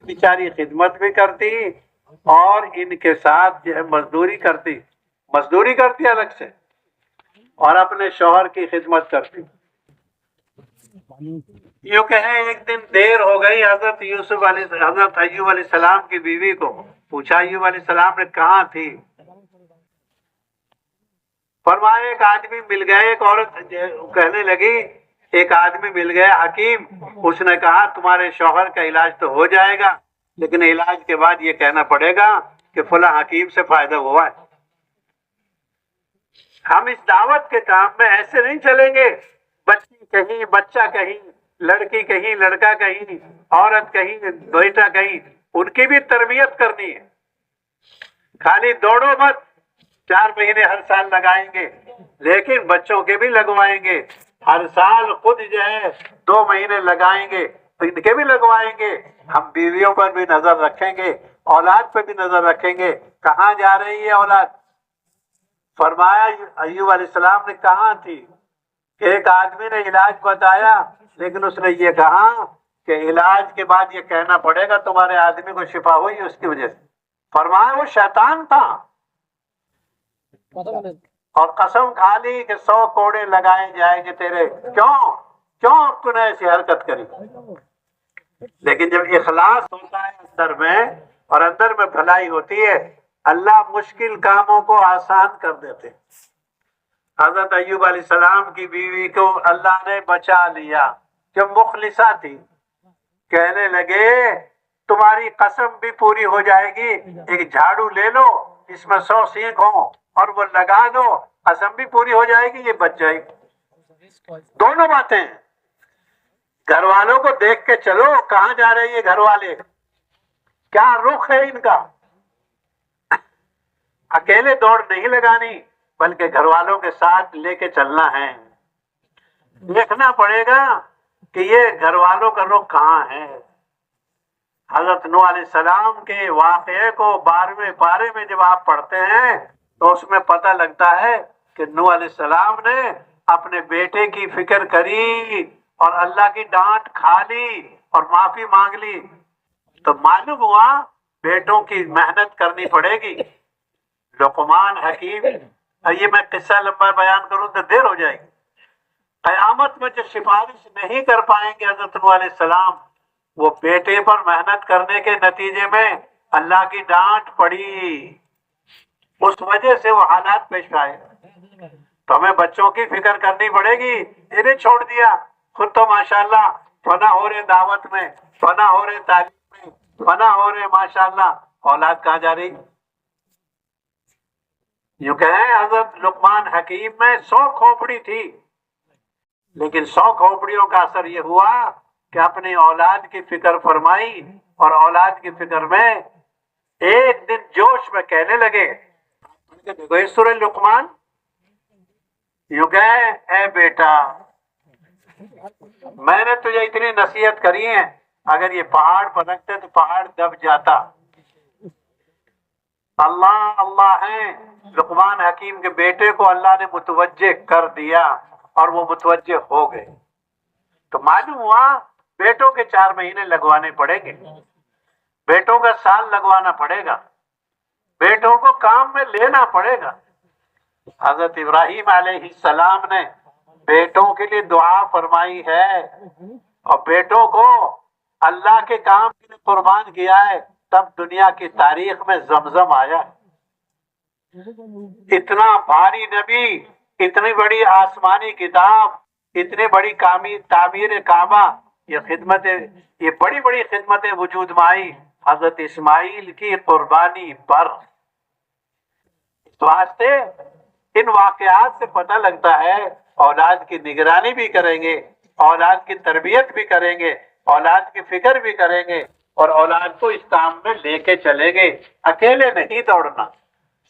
बेचारी खिदमत भी करती और इनके साथ जो है मजदूरी करती अलग से, और अपने शौहर की खिदमत करती। यूं कहें एक दिन देर हो गई, हजरत अय्यूब अलैहिस्सलाम की बीवी को पूछा, अय्यूब अलैहिस्सलाम ने कहाँ थी? फरमाया एक आदमी मिल गया, एक औरत कहने लगी एक आदमी मिल गया हकीम, उसने कहा तुम्हारे शौहर का इलाज तो हो जाएगा, लेकिन इलाज के बाद ये कहना पड़ेगा कि फला हकीम से फायदा हुआ है। हम इस दावत के काम में ऐसे नहीं चलेंगे, बच्ची कहीं बच्चा कहीं, लड़की कहीं लड़का कहीं, औरत कहीं बेटा कहीं, उनकी भी तरबियत करनी है। खाली दौड़ो मत, 4 महीने हर साल लगाएंगे, लेकिन बच्चों के भी लगवाएंगे। हर साल खुद जो है 2 महीने लगाएंगे, तो इनके भी लगवाएंगे। हम बीवियों पर भी नजर रखेंगे, औलाद पर भी नजर रखेंगे, कहाँ जा रही है औलाद। फरमाया अय्यूब अलैहिस्सलाम ने कहा थी कि एक आदमी ने इलाज बताया, लेकिन उसने ये कहा कि इलाज के बाद ये कहना पड़ेगा तुम्हारे आदमी को शिफा हुई उसकी वजह से। फरमाया वो शैतान था, और कसम खा ली कि 100 कोड़े लगाए जाएंगे तेरे। क्यों तूने ऐसी हरकत करी? लेकिन जब इखलास होता है अंदर में, और अंदर में भलाई होती है, अल्लाह मुश्किल कामों को आसान कर देते। हजरत अय्यूब अलैहिस्सलाम की बीवी को अल्लाह ने बचा लिया, जो मुखलिसा थी। कहने लगे तुम्हारी कसम भी पूरी हो जाएगी, एक झाड़ू ले लो, इसमें 100 सीख हो और वो लगा दो, कसम भी पूरी हो जाएगी, ये बच जाएगी। दोनों बातें। घर वालों को देख के चलो, कहाँ जा रहे हैं घर वाले, क्या रुख है इनका। अकेले दौड़ नहीं लगानी, बल्कि घर वालों के साथ लेके चलना है। देखना पड़ेगा कि ये घर वालों का रुख कहाँ है। हजरत नूह अलैहिस्सलाम के वाक़े को 12वें पारे में जब आप पढ़ते हैं, तो उसमें पता लगता है कि नूह अलैहिस्सलाम ने अपने बेटे की फिक्र करी और अल्लाह की डांट खा ली और माफी मांग ली। तो मालूम हुआ बेटों की मेहनत करनी पड़ेगी। लुकमान हकीम, ये मैं किस्सा लंबा बयान करूं तो देर हो जाएगी। कयामत में जो सिफारिश नहीं कर पाएंगे हजरत नूह अलैहिस्सलाम, वो बेटे पर मेहनत करने के नतीजे में अल्लाह की डांट पड़ी, उस वजह से वो हालात पेश आए। तो हमें बच्चों की फिक्र करनी पड़ेगी। इन्हें छोड़ दिया, खुद तो माशाल्लाह फना हो रहे दावत में, फना हो रहे तालीम में, फना हो रहे माशाल्लाह, औलाद कहाँ जा रही। यूं कहें हजरत लुकमान हकीम में 100 खोपड़ी थी, लेकिन 100 खोपड़ियों का असर ये हुआ कि अपनी औलाद की फिक्र फरमाई, और औलाद की फिक्र में एक दिन जोश में कहने लगे, देखो सूरह लुकमान, यूं कहे ए बेटा, मैंने तुझे इतनी नसीहत करी है, अगर ये पहाड़ पर रखते तो पहाड़ दब जाता। अल्लाह अल्लाह है। लुकमान हकीम के बेटे को अल्लाह ने मुतवज्जे कर दिया और वो मुतवज्जे हो गए। तो मालूम हुआ बेटों के 4 महीने लगवाने पड़ेंगे, बेटों का साल लगवाना पड़ेगा, बेटों को काम में लेना पड़ेगा। हजरत इब्राहिम अलैहिस्सलाम ने बेटों के लिए दुआ फरमाई है, और बेटों को अल्लाह के काम के लिए कुर्बान किया है, तब दुनिया की तारीख में जमजम आया। इतना भारी नबी, इतनी बड़ी आसमानी किताब, इतनी बड़ी तामीर काबा, ये बड़ी बड़ी खिदमतें वजूद में आई हजरत इस्माइल की कुर्बानी पर। इस वास्ते इन वाकयात से पता लगता है औलाद की निगरानी भी करेंगे, औलाद की तरबियत भी करेंगे, औलाद की फिक्र भी करेंगे, और औलाद को इस काम में लेके चलेंगे। अकेले नहीं दौड़ना,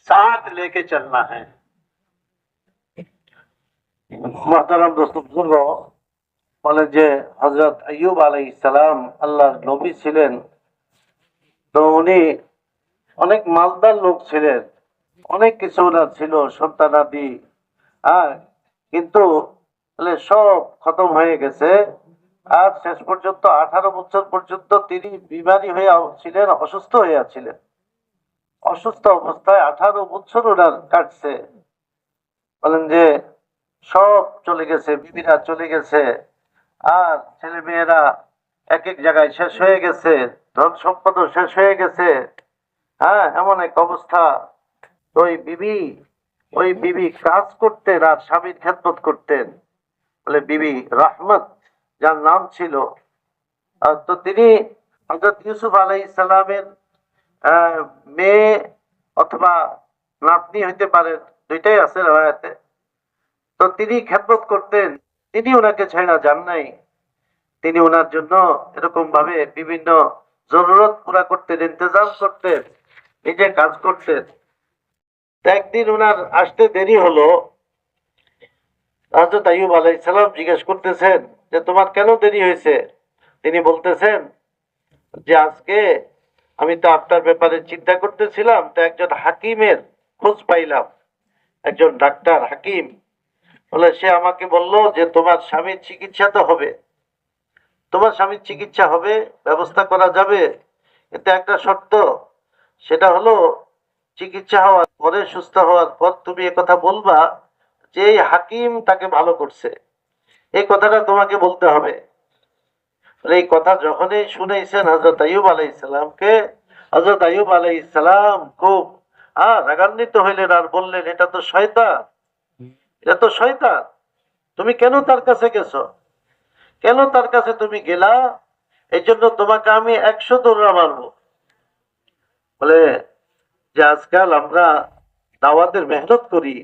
साथ लेके चलना है। मोहतरम दोस्तों बुजुर्गों, বলেন যে হযরত আইয়ুব আলাইহিস সালাম আল্লাহর নবী ছিলেন, তো উনি অনেক মালদার লোক ছিলেন, অনেক কিছু ওনার ছিল, সন্তানাদি, কিন্তু সব খতম হয়ে গেছে। আর শেষ পর্যন্ত 18 বছর পর্যন্ত তিনি বিমারি হয়ে ছিলেন, অসুস্থ হয়ে ছিলেন। অসুস্থ অবস্থায় 18 বছর ওনার কাটছে। বলেন যে সব চলে গেছে, বিবিরা চলে গেছে, আর ছেলে মেয়েরা এক এক জায়গায় শেষ হয়ে গেছে, ধন সম্পদও শেষ হয়ে গেছে। হ্যাঁ, এমন এক অবস্থা। ওই বিবি কাজ করতেন আর স্বামীর খেদমত করতেন। বলে বিবি রহমত যার নাম ছিল। তো তিনি হযরত ইউসুফ আলাইহিস সালামের মেয়ে অথবা নাতনি হইতে পারেন, দুইটাই আছে রওয়ায়াতে। তো তিনি খেদমত করতেন, তিনি ওনাকে ছেড়া যান নাই। তিনি ওনার জন্য এরকম ভাবে বিভিন্ন জরুরত পুরা করতেন, ইন্তজাম করতেন, নিজে কাজ করতেন। তো একদিন ওনার আসতে দেরি হলো। হযরত আইয়ুব আলাইহিস সালাম জিজ্ঞেস করতেছেন যে তোমার কেন দেরি হয়েছে? তিনি বলতেছেন যে আজকে আমি তো আপনার ব্যাপারে চিন্তা করতেছিলাম, তো একজন হাকিমের খোঁজ পাইলাম, একজন ডাক্তার হাকিম। বলে সে আমাকে বলল যে তোমার স্বামীর চিকিৎসা তো হবে, তোমার স্বামীর চিকিৎসা হবে, ব্যবস্থা করা যাবে, কিন্তু একটা শর্ত, সেটা হলো চিকিৎসা হওয়ার পরে, সুস্থ হওয়ার পর তুমি কথা বলবা যে এই হাকিম তাকে ভালো করছে, এই কথাটা তোমাকে বলতে হবে। এই কথা যখনই শুনেছেন হযরত আইয়ুব আলাইহিস সালামকে, হযরত আইয়ুব আলাইহিস সালাম খুব রাগান্বিত হইলেন আর বললেন এটা তো শয়তান, এটা তো শয়তান, তুমি কেন তার কাছে গেছো, কেন তার কাছে তুমি গেলা? এই জন্য তোমাকে আমি 100 দৌড়া মারবো। বলে যে আজকাল আমরা দাওয়াতের মেহনত করি,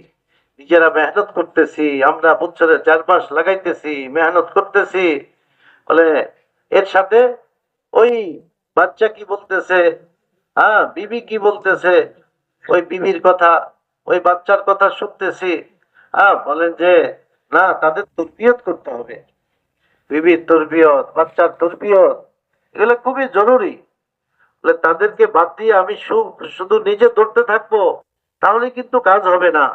নিজেরা মেহনত করতেছি, আমরা বছরে 4 মাস লাগাইতেছি, মেহনত করতেছি। বলে এর সাথে ওই বাচ্চা কি বলতেছে, বিবি কি বলতেছে, ওই বিবির কথা, ওই বাচ্চার কথা শুনতেছি। বলেন যে না, তাদের তরবিয়ত করতে হবে, বিবির তরবিয়ত, বাচ্চার তরবিয়ত, এগুলো খুবই জরুরি। বলে তাদেরকে বাদ দিয়ে আমি শুধু নিজে ধরতে থাকবো, তাহলে কিন্তু কাজ হবে না।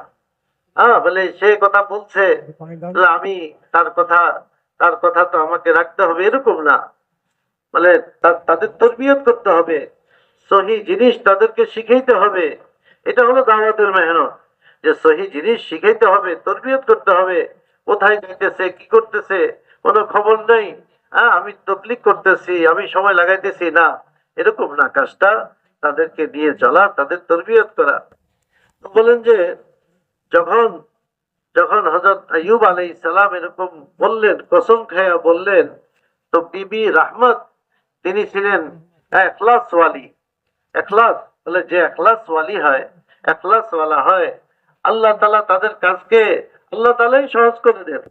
বলে সে কথা বলছে, আমি তার কথা তো আমাকে রাখতে হবে, এরকম না। বলে তাদের তরবিয়ত করতে হবে, সহি জিনিস তাদেরকে শিখাইতে হবে। এটা হলো দাওয়াতের মেহনত, যে সহি জিনিস শিখাইতে হবে, তরবিয়ত করতে হবে। কোথায় যাইতেছে, কি করতেছে, কোনো খবর নেই, আমি তবলিগ করতেছি, আমি সময় লাগাইতেছি না, এরকম না কাজটা। তাদেরকে নিয়ে চলা, তাদের তরবিয়ত করা। বলেন যে যখন যখন হযরত আইয়ুব আলাইহিস সালাম এরকম বললেন, কসম খায়া বললেন, তো বিবি রাহমত তিনি ছিলেন এখলাস ওয়ালি। এখলাস বলে যে এখলাস ওয়ালি হয়, এখলাস ওয়ালা হয়, আল্লাহ তাআলা তাদের কাজকে আল্লাহ তাআলাই সহজ করে দেন।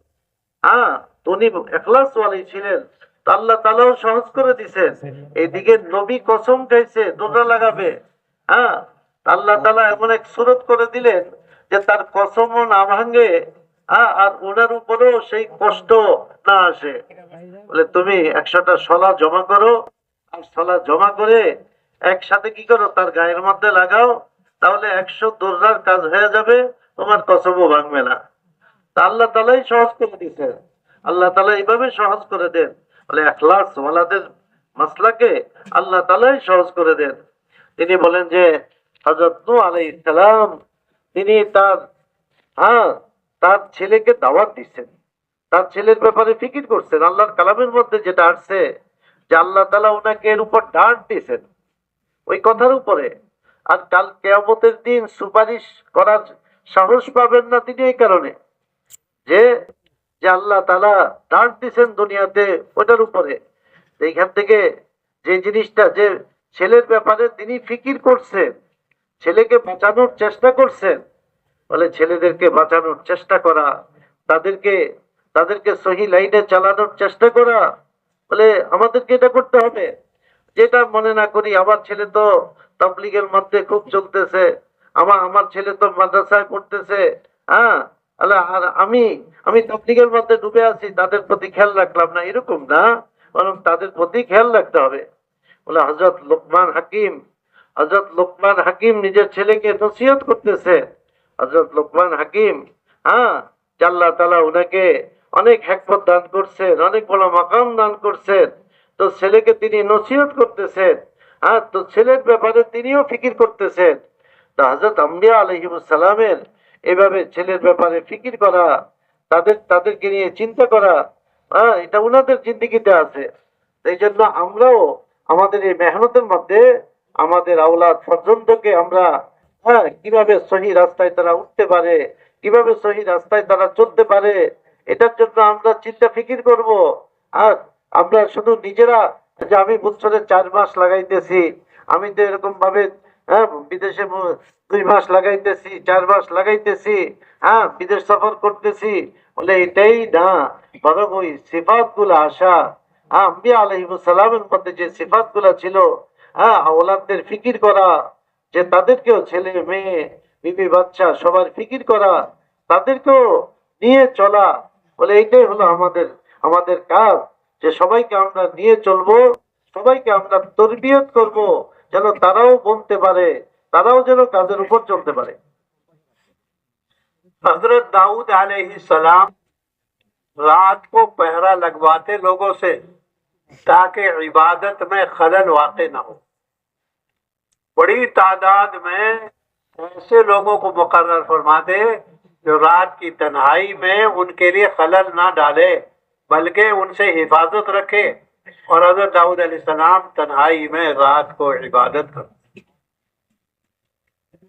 উনি এখলাস ওয়ালি ছিলেন, তো আল্লাহ তাআলাও সহজ করে দিয়েছেন। এইদিকে নবী কসম খাইছে, দোজা লাগাবে। আল্লাহ তাআলা এমন এক সূরত করে দিলেন যে তার কসমও না ভাঙে, আর ওনার উপরেও সেই কষ্ট না আসে। বলে তুমি 100টা শলা জমা করো, আর শলা জমা করে একসাথে কি করো, তার গায়ের মধ্যে লাগাও, তাহলে 100 দোররার কাজ হয়ে যাবে, তোমার কসমও ভাঙবে না। তা আল্লাহ তাআলাই সহজ করে দিয়েছেন, আল্লাহ তাআলা এইভাবে সহজ করে দেন। বলে ইখলাস ওয়ালাদের মাসলাকে আল্লাহ তাআলাই সহজ করে দেন। তিনি বলেন যে হযরত নূহ আলাইহিস সালাম তিনি তার ছেলেকে দাওয়াত দিচ্ছেন, তার ছেলের ব্যাপারে ফিকির করছেন। আল্লাহর কালামের মধ্যে যেটা আসছে যে আল্লাহ তাআলা ওনাকে এর উপর ডাঁট দিয়েছেন, ওই কথার উপরে। আর কাল কিয়ামতের দিন সুপারিশ করার সাহস পাবেন না তিনি এই কারণে যে যে আল্লাহ তাআলা ডাঁট দিয়েছেন দুনিয়াতে ওটার উপরে। এইখান থেকে যে জিনিসটা, যে ছেলের ব্যাপারে তিনি ফিকির করছেন, ছেলেকে বাঁচানোর চেষ্টা করছেন। বলে ছেলেদেরকে বাঁচানোর চেষ্টা করা, তাদেরকে সহি লাইনে চালানোর চেষ্টা করা। বলে আমাদেরকে এটা করতে হবে। যেটা মনে না করি, আমার ছেলে তো তাবলীগের মধ্যে খুব চলতেছে, আমার ছেলে তো মাদ্রাসায় পড়তেছে, আর আমি তাবলীগের মধ্যে ডুবে আছি, তাদের প্রতি খেয়াল রাখলাম না, এরকম না, বরং তাদের প্রতি খেয়াল রাখতে হবে। বলে হযরত লোকমান হাকিম নিজের ছেলেকে নসিহত করতেছে। হযরত লোকমান হাকিম, আল্লাহ তাআলা অনেক হেকমত দান করছেন, অনেক বড় মাকাম দান করছেন, তো ছেলেকে তিনি নসিহত করতেছেন, তো ছেলের ব্যাপারে তিনিও ফিকির করতেছেন। তো হযরত আম্বিয়া আলাইহিস সালামের এভাবে ছেলের ব্যাপারে ফিকির করা, তাদেরকে নিয়ে চিন্তা করা, এটা উনাদের জিন্দেগিতে আছে। এই জন্য আমরাও আমাদের এই মেহনতের মধ্যে আমাদের আওলাদ পর্যন্তকে আমরা কিভাবে সহি রাস্তায় তারা উঠতে পারে, কিভাবে সহি রাস্তায় তারা চলতে পারে, এটার জন্য আমরা চিন্তা ফিকির করব। আর আমরা শুধু নিজেরা যে আমি বছরে 4 মাস লাগাইতেছি, আমি তো এরকম ভাবে বিদেশে 2 মাস লাগাইতেছি, 4 মাস লাগাইতেছি, বিদেশ সফর করতেছি, বলে এটাই না, বরং ওই সিফাত গুলো আসা, আম্বিয়া আলাইহিস সালামের মধ্যে যে সিফাত গুলা ছিল, আওলাদদের ফিকির করা, যে তাদেরকেও ছেলে মেয়ে বিবি বাচ্চা সবার ফিকির করা, তাদেরকেও নিয়ে চলা, বলে এইটাই হলো আমাদের আমাদের কাজ, যে সবাইকে আমরা নিয়ে চলবো, সবাইকে আমরা তরবিয়ত করব, যেন তারাও বলতে পারে, তারাও যেন কাজের উপর চলতে পারে। हजरत दाऊद अलैहिस्सलाम रात को पहरा लगवाते लोगों से ताकि इबादत में खलल वाक़ न हो। बड़ी तादाद में ऐसे लोगों को मुकर्रर फरमाते जो रात की तन्हाई में उनके लिए खलल ना डाले, बल्कि उनसे हिफाजत रखे। और हजरत दाऊद अलैहिस्सलाम तन्हाई में रात को इबादत करते।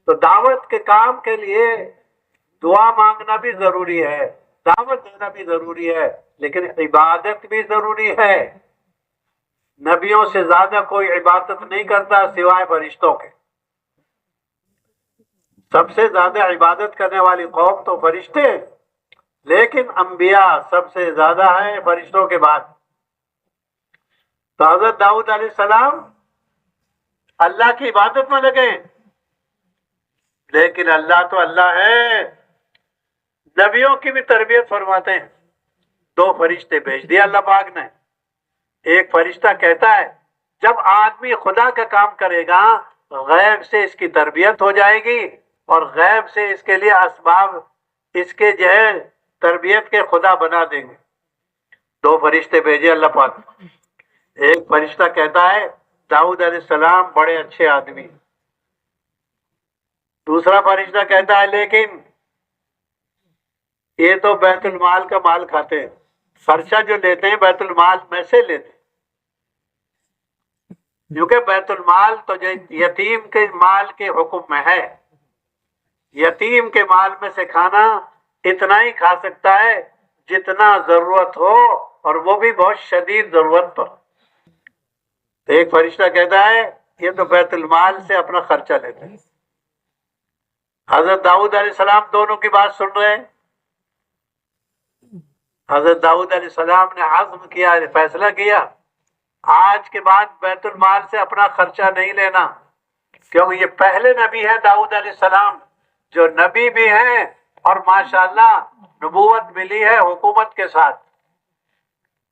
तो दावत के काम के लिए दुआ मांगना भी जरूरी है, दावत देना भी जरूरी है, लेकिन इबादत भी जरूरी है। नबियों से ज्यादा कोई इबादत नहीं करता सिवाय फरिश्तों के। सबसे ज्यादा इबादत करने वाली कौम तो फरिश्ते, लेकिन अंबिया सबसे ज्यादा है फरिश्तों के बाद। तो हजरत दाऊद अलैहिस्सलाम अल्लाह की इबादत में लगे, लेकिन अल्लाह तो अल्लाह है, नबियों की भी तरबियत फरमाते हैं। 2 फरिश्ते भेज दिए अल्लाह पाक ने। एक फरिश्ता कहता है जब आदमी खुदा का काम करेगा गैब से इसकी तरबियत हो जाएगी और गैब से इसके लिए असबाब इसके जो है तरबियत के खुदा बना देंगे। 2 फरिश्ते भेजे अल्लाह पाक। एक फरिश्ता कहता है दाऊद अलैहिस्सलाम बड़े अच्छे आदमी। दूसरा फरिश्ता कहता है लेकिन ये तो बैतुल माल का माल खाते हैं, खर्चा जो लेते हैं बैतुल माल में से लेते हैं, क्योंकि बैतुल माल तो जो यतीम के माल के हुक्म में है। यतीम के माल में से खाना इतना ही खा सकता है जितना जरूरत हो, और वो भी बहुत शदीद जरूरत पर। तो एक फरिश्ता कहता है ये तो बैतुल माल से अपना खर्चा लेते हैं। हजरत दाऊद अलैहिस्सलाम दोनों की बात सुन रहे हैं। हजरत दाऊद अलैहिस्सलाम ने आज़्म किया, फैसला किया आज के बाद बैतुल माल से अपना खर्चा नहीं लेना, क्योंकि ये पहले नबी है दाऊद अलैहिस्सलाम, जो नबी भी हैं और माशाअल्लाह नबूवत मिली है हुकूमत के साथ।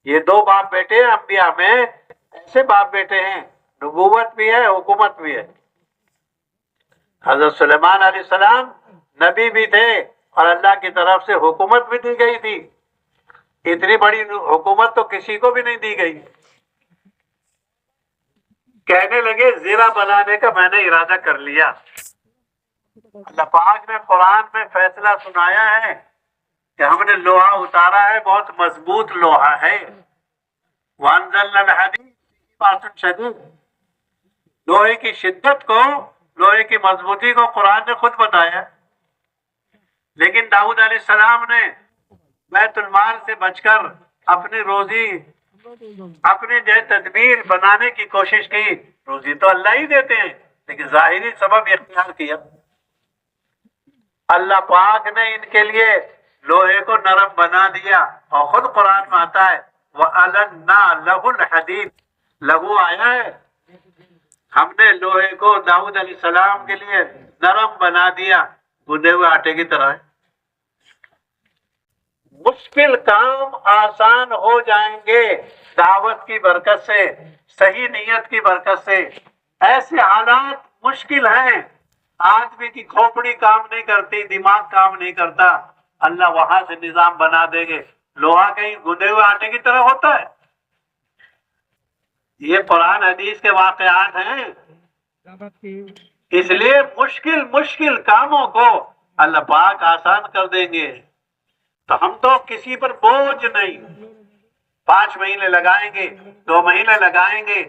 ये 2 बाप बेटे हैं अंबिया में, ऐसे बाप बेटे हैं, नबूवत भी है हुकूमत भी है। हजरत सुलेमान अलैहिस्सलाम नबी भी थे और अल्लाह की तरफ से हुकूमत भी दी गई थी। इतनी बड़ी हुकूमत तो किसी को भी नहीं दी गई। कहने लगे जीरा बनाने का मैंने इरादा कर लिया। अल्लाह पाक ने कुरान में फैसला सुनाया है कि हमने लोहा उतारा है, बहुत मजबूत लोहा है। वअंज़लना अल-हदीद फ़ीही बाअसन शदीद। लोहे की शिद्दत को, लोहे की मजबूती को कुरान ने खुद बताया। लेकिन दाऊद अलैहिस्सलाम ने बैतुल माल से बचकर अपनी रोजी, अपने जो तदबीर बनाने की कोशिश की। रोजी तो अल्लाह ही देते हैं, लेकिन जाहिरी सबब इख्तियार किया। अल्लाह पाक ने इनके लिए लोहे को नरम बना दिया, और खुद कुरान में आता है वअलन्ना लहुल हदीद। लघु आया है, हमने लोहे को दाऊद अलैहिस्सलाम के लिए नरम बना दिया, गूंदे हुए आटे की तरह। मुश्किल काम आसान हो जाएंगे दावत की बरकत से, सही नीयत की बरकत से। ऐसे हालात मुश्किल हैं, आदमी की खोपड़ी काम नहीं करती, दिमाग काम नहीं करता, अल्लाह वहां से निजाम बना देंगे लोहा कहीं गुंदे हुए आटे की तरह होता है। ये कुरान हदीस के वाकयात हैं। इसलिए मुश्किल मुश्किल कामों को अल्लाह पाक आसान कर देंगे। तो हम तो किसी पर बोझ नहीं। 5 महीने लगाएंगे, 2 महीने लगाएंगे,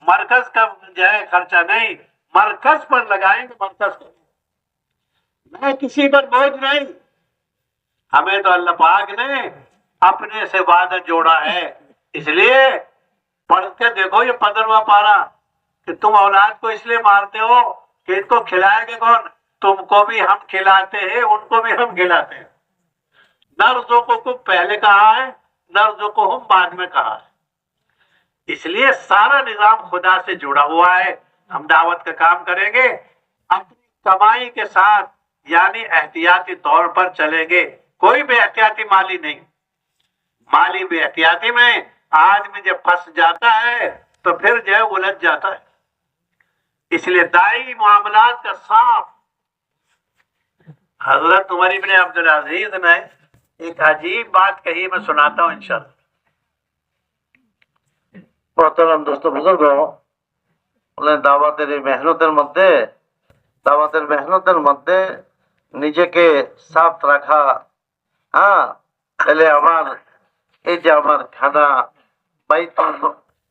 मरकज का जो है खर्चा नहीं, मरकज पर लगाएंगे। मरकज पर मैं किसी पर बोझ नहीं। हमें तो अल्लाह पाक ने अपने से वादा जोड़ा है। इसलिए पढ़ के देखो ये 15वां पारा कि तुम औलाद को इसलिए मारते हो कि इनको खिलाएंगे कौन? तुमको भी हम खिलाते हैं, उनको भी हम खिलाते हैं। नर्जों को पहले कहा है, नर्जों को हम बाद में कहा है। इसलिए सारा निजाम खुदा से जुड़ा हुआ है। हम दावत का काम करेंगे अपनी कमाई के साथ, यानी एहतियाती तौर पर चलेंगे। कोई बेहतियाती माली नहीं। माली बेहतियाती में आदमी जब फंस जाता है तो फिर जो है उलझ जाता है। इसलिए दाई मामलात का साफ। हजरत उमर इब्न अब्दुल अजीज ने एक अजीब बात कही, मैं सुनाता हूँ इंशाअल्लाह। মোহতারাম দোস্ত বুজুর্গ, বলেন দাওয়াতের মেহনতের মধ্যে নিজেকে সাফ রাখা। হ্যাঁ, তাহলে আমার এই যে আমার খানা বাইতুল,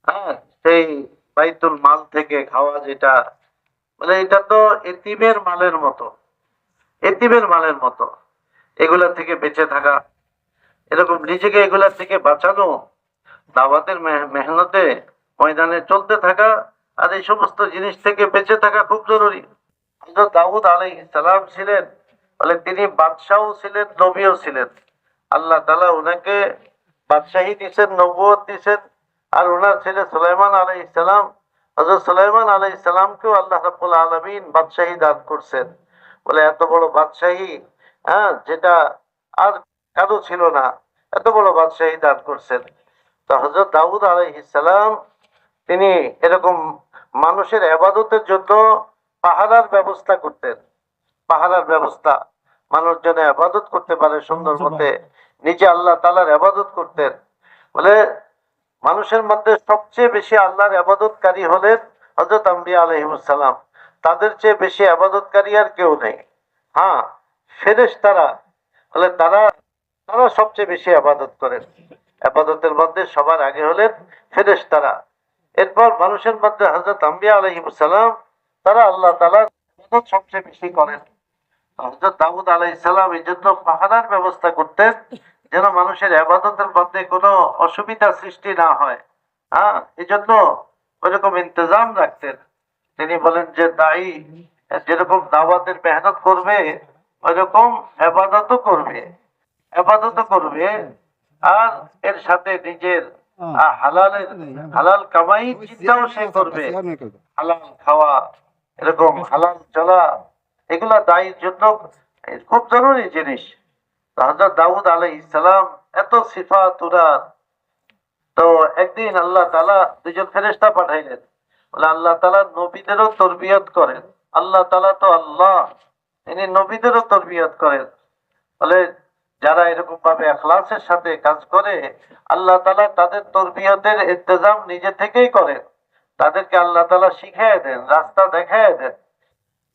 হ্যাঁ, সেই বাইতুল মাল থেকে খাওয়া যেটা, মানে এটা তো এতিমের মালের মতো, এতিমের মালের মতো। এগুলা থেকে বেঁচে থাকা, এরকম নিজেকে এগুলা থেকে বাঁচানো, দাওয়াতের মেহনতে ময়দানে চলতে থাকা, আর এই সমস্ত জিনিস থেকে বেঁচে থাকা খুব জরুরি। হযরত দাউদ আলাইহিস সালাম ছিলেন, বলে তিনি বাদশাহও ছিলেন, নবীও ছিলেন। আল্লাহ তাআলা ওনাকে বাদশাহী দিয়েছেন, নবুয়ত দিয়েছেন। আর ওনার ছেলে সুলাইমান আলাইহিস সালাম, হযরত সুলাইমান আলাইহিস সালামকেও আল্লাহ রাব্বুল আলামিন বাদশাহী দান করছেন। বলে এত বড় বাদশাহী, হ্যাঁ, যেটা আর কারো ছিল না, এত বড় বাদশাহী দান করছেন। তো হযরত দাউদ আলাইহিস সালাম তিনি এরকম মানুষের ইবাদতের জন্য পাহারার ব্যবস্থা করতেন। পাহারার ব্যবস্থা, মানুষ যেন ইবাদত করতে পারে সুন্দর মতে, নিজে আল্লাহ তাআলার ইবাদত করতেন। বলে মানুষের মধ্যে সবচেয়ে বেশি আল্লাহর ইবাদতকারী হলেন হযরত আম্বিয়া আলাইহিস সালাম। তাদের চেয়ে বেশি ইবাদতকারী আর কেউ নেই। হ্যাঁ, ফেরেশতারা, বলে তারা তারা সবচেয়ে বেশি ইবাদত করেন। ইবাদতের মধ্যে সবার আগে হলেন ফেরেশতারা। এরপর মানুষের মধ্যে হযরত আম্বিয়া আলাইহিস সালাম, তারা আল্লাহ তাআলার ইবাদত সবচেয়ে বেশি করেন। হযরত দাউদ আলাইহিস সালাম এই জন্য পাহারার ব্যবস্থা করতেন, যেন মানুষের ইবাদতের মধ্যে কোনো অসুবিধা সৃষ্টি না হয়। হ্যাঁ, এই জন্য ওইরকম ইন্তজাম রাখতেন। তিনি বলেন যে দায়ী যেরকম দাওয়াতের মেহনত করবে, ওইরকম ইবাদতও করবে, ইবাদতও করবে, আর এর সাথে নিজের হালাল কামাই চিন্তাও সে করবে। হালাল খাওয়া, এরকম হালাল চলা, এগুলা দায়ীর জন্য খুব জরুরি জিনিস। হযরত দাউদ আলাইহিস সালাম এত সিফাত উনার। তো একদিন আল্লাহ তাআলা দুজন ফেরেশতা পাঠাইলেন। বলে আল্লাহ তাআলা নবীদেরও তরবিয়ত করেন। আল্লাহ তাআলা তো আল্লাহ, তিনি নবীদেরও তরবিয়ত করেন। বলে যারা এরকম ভাবে ইখলাসের সাথে কাজ করে, আল্লাহ তাআলা তাদের তরবিয়তের ইন্তজাম নিজে থেকেই করেন। তাদেরকে আল্লাহ তাআলা শিখিয়ে দেন, রাস্তা দেখায় দেন।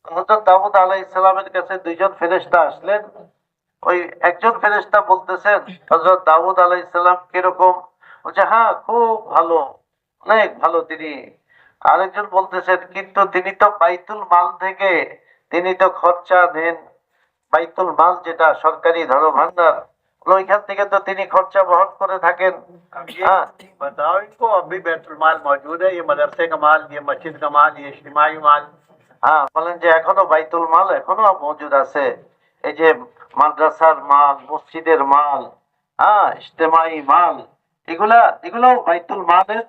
হযরত দাউদ আলাইহিস সালামের কাছে দুইজন ফেরেশতা আসলেন। ওই একজন ফেরেশতা বলতেছেন হযরত দাউদ আলাইহিস সালাম কিরকম? বলছে হ্যাঁ, খুব ভালো, অনেক ভালো তিনি। আরেকজন বলতেছেন কিন্তু তিনি তো বাইতুল মাল থেকে তিনি তো খরচা নেন। বাইতুল মাল যেটা সরকারি ধরো ভান্ডার, ওইখান থেকে তো তিনি খরচা বহন করে থাকেন। हाँ, बताओ इनको, अभी बैतुल माल मौजूद है? ये मदरसे का माल, ये मस्जिद का माल, ये इज्तिमाई माल। হ্যাঁ, বলেন যে এখনো বাইতুল মাল এখনো মজুদ আছে। এই যে মাদ্রাসার মাল, মসজিদের মাল, হ্যাঁ, ইজতেমাই মাল, এগুলাও বাইতুল মালের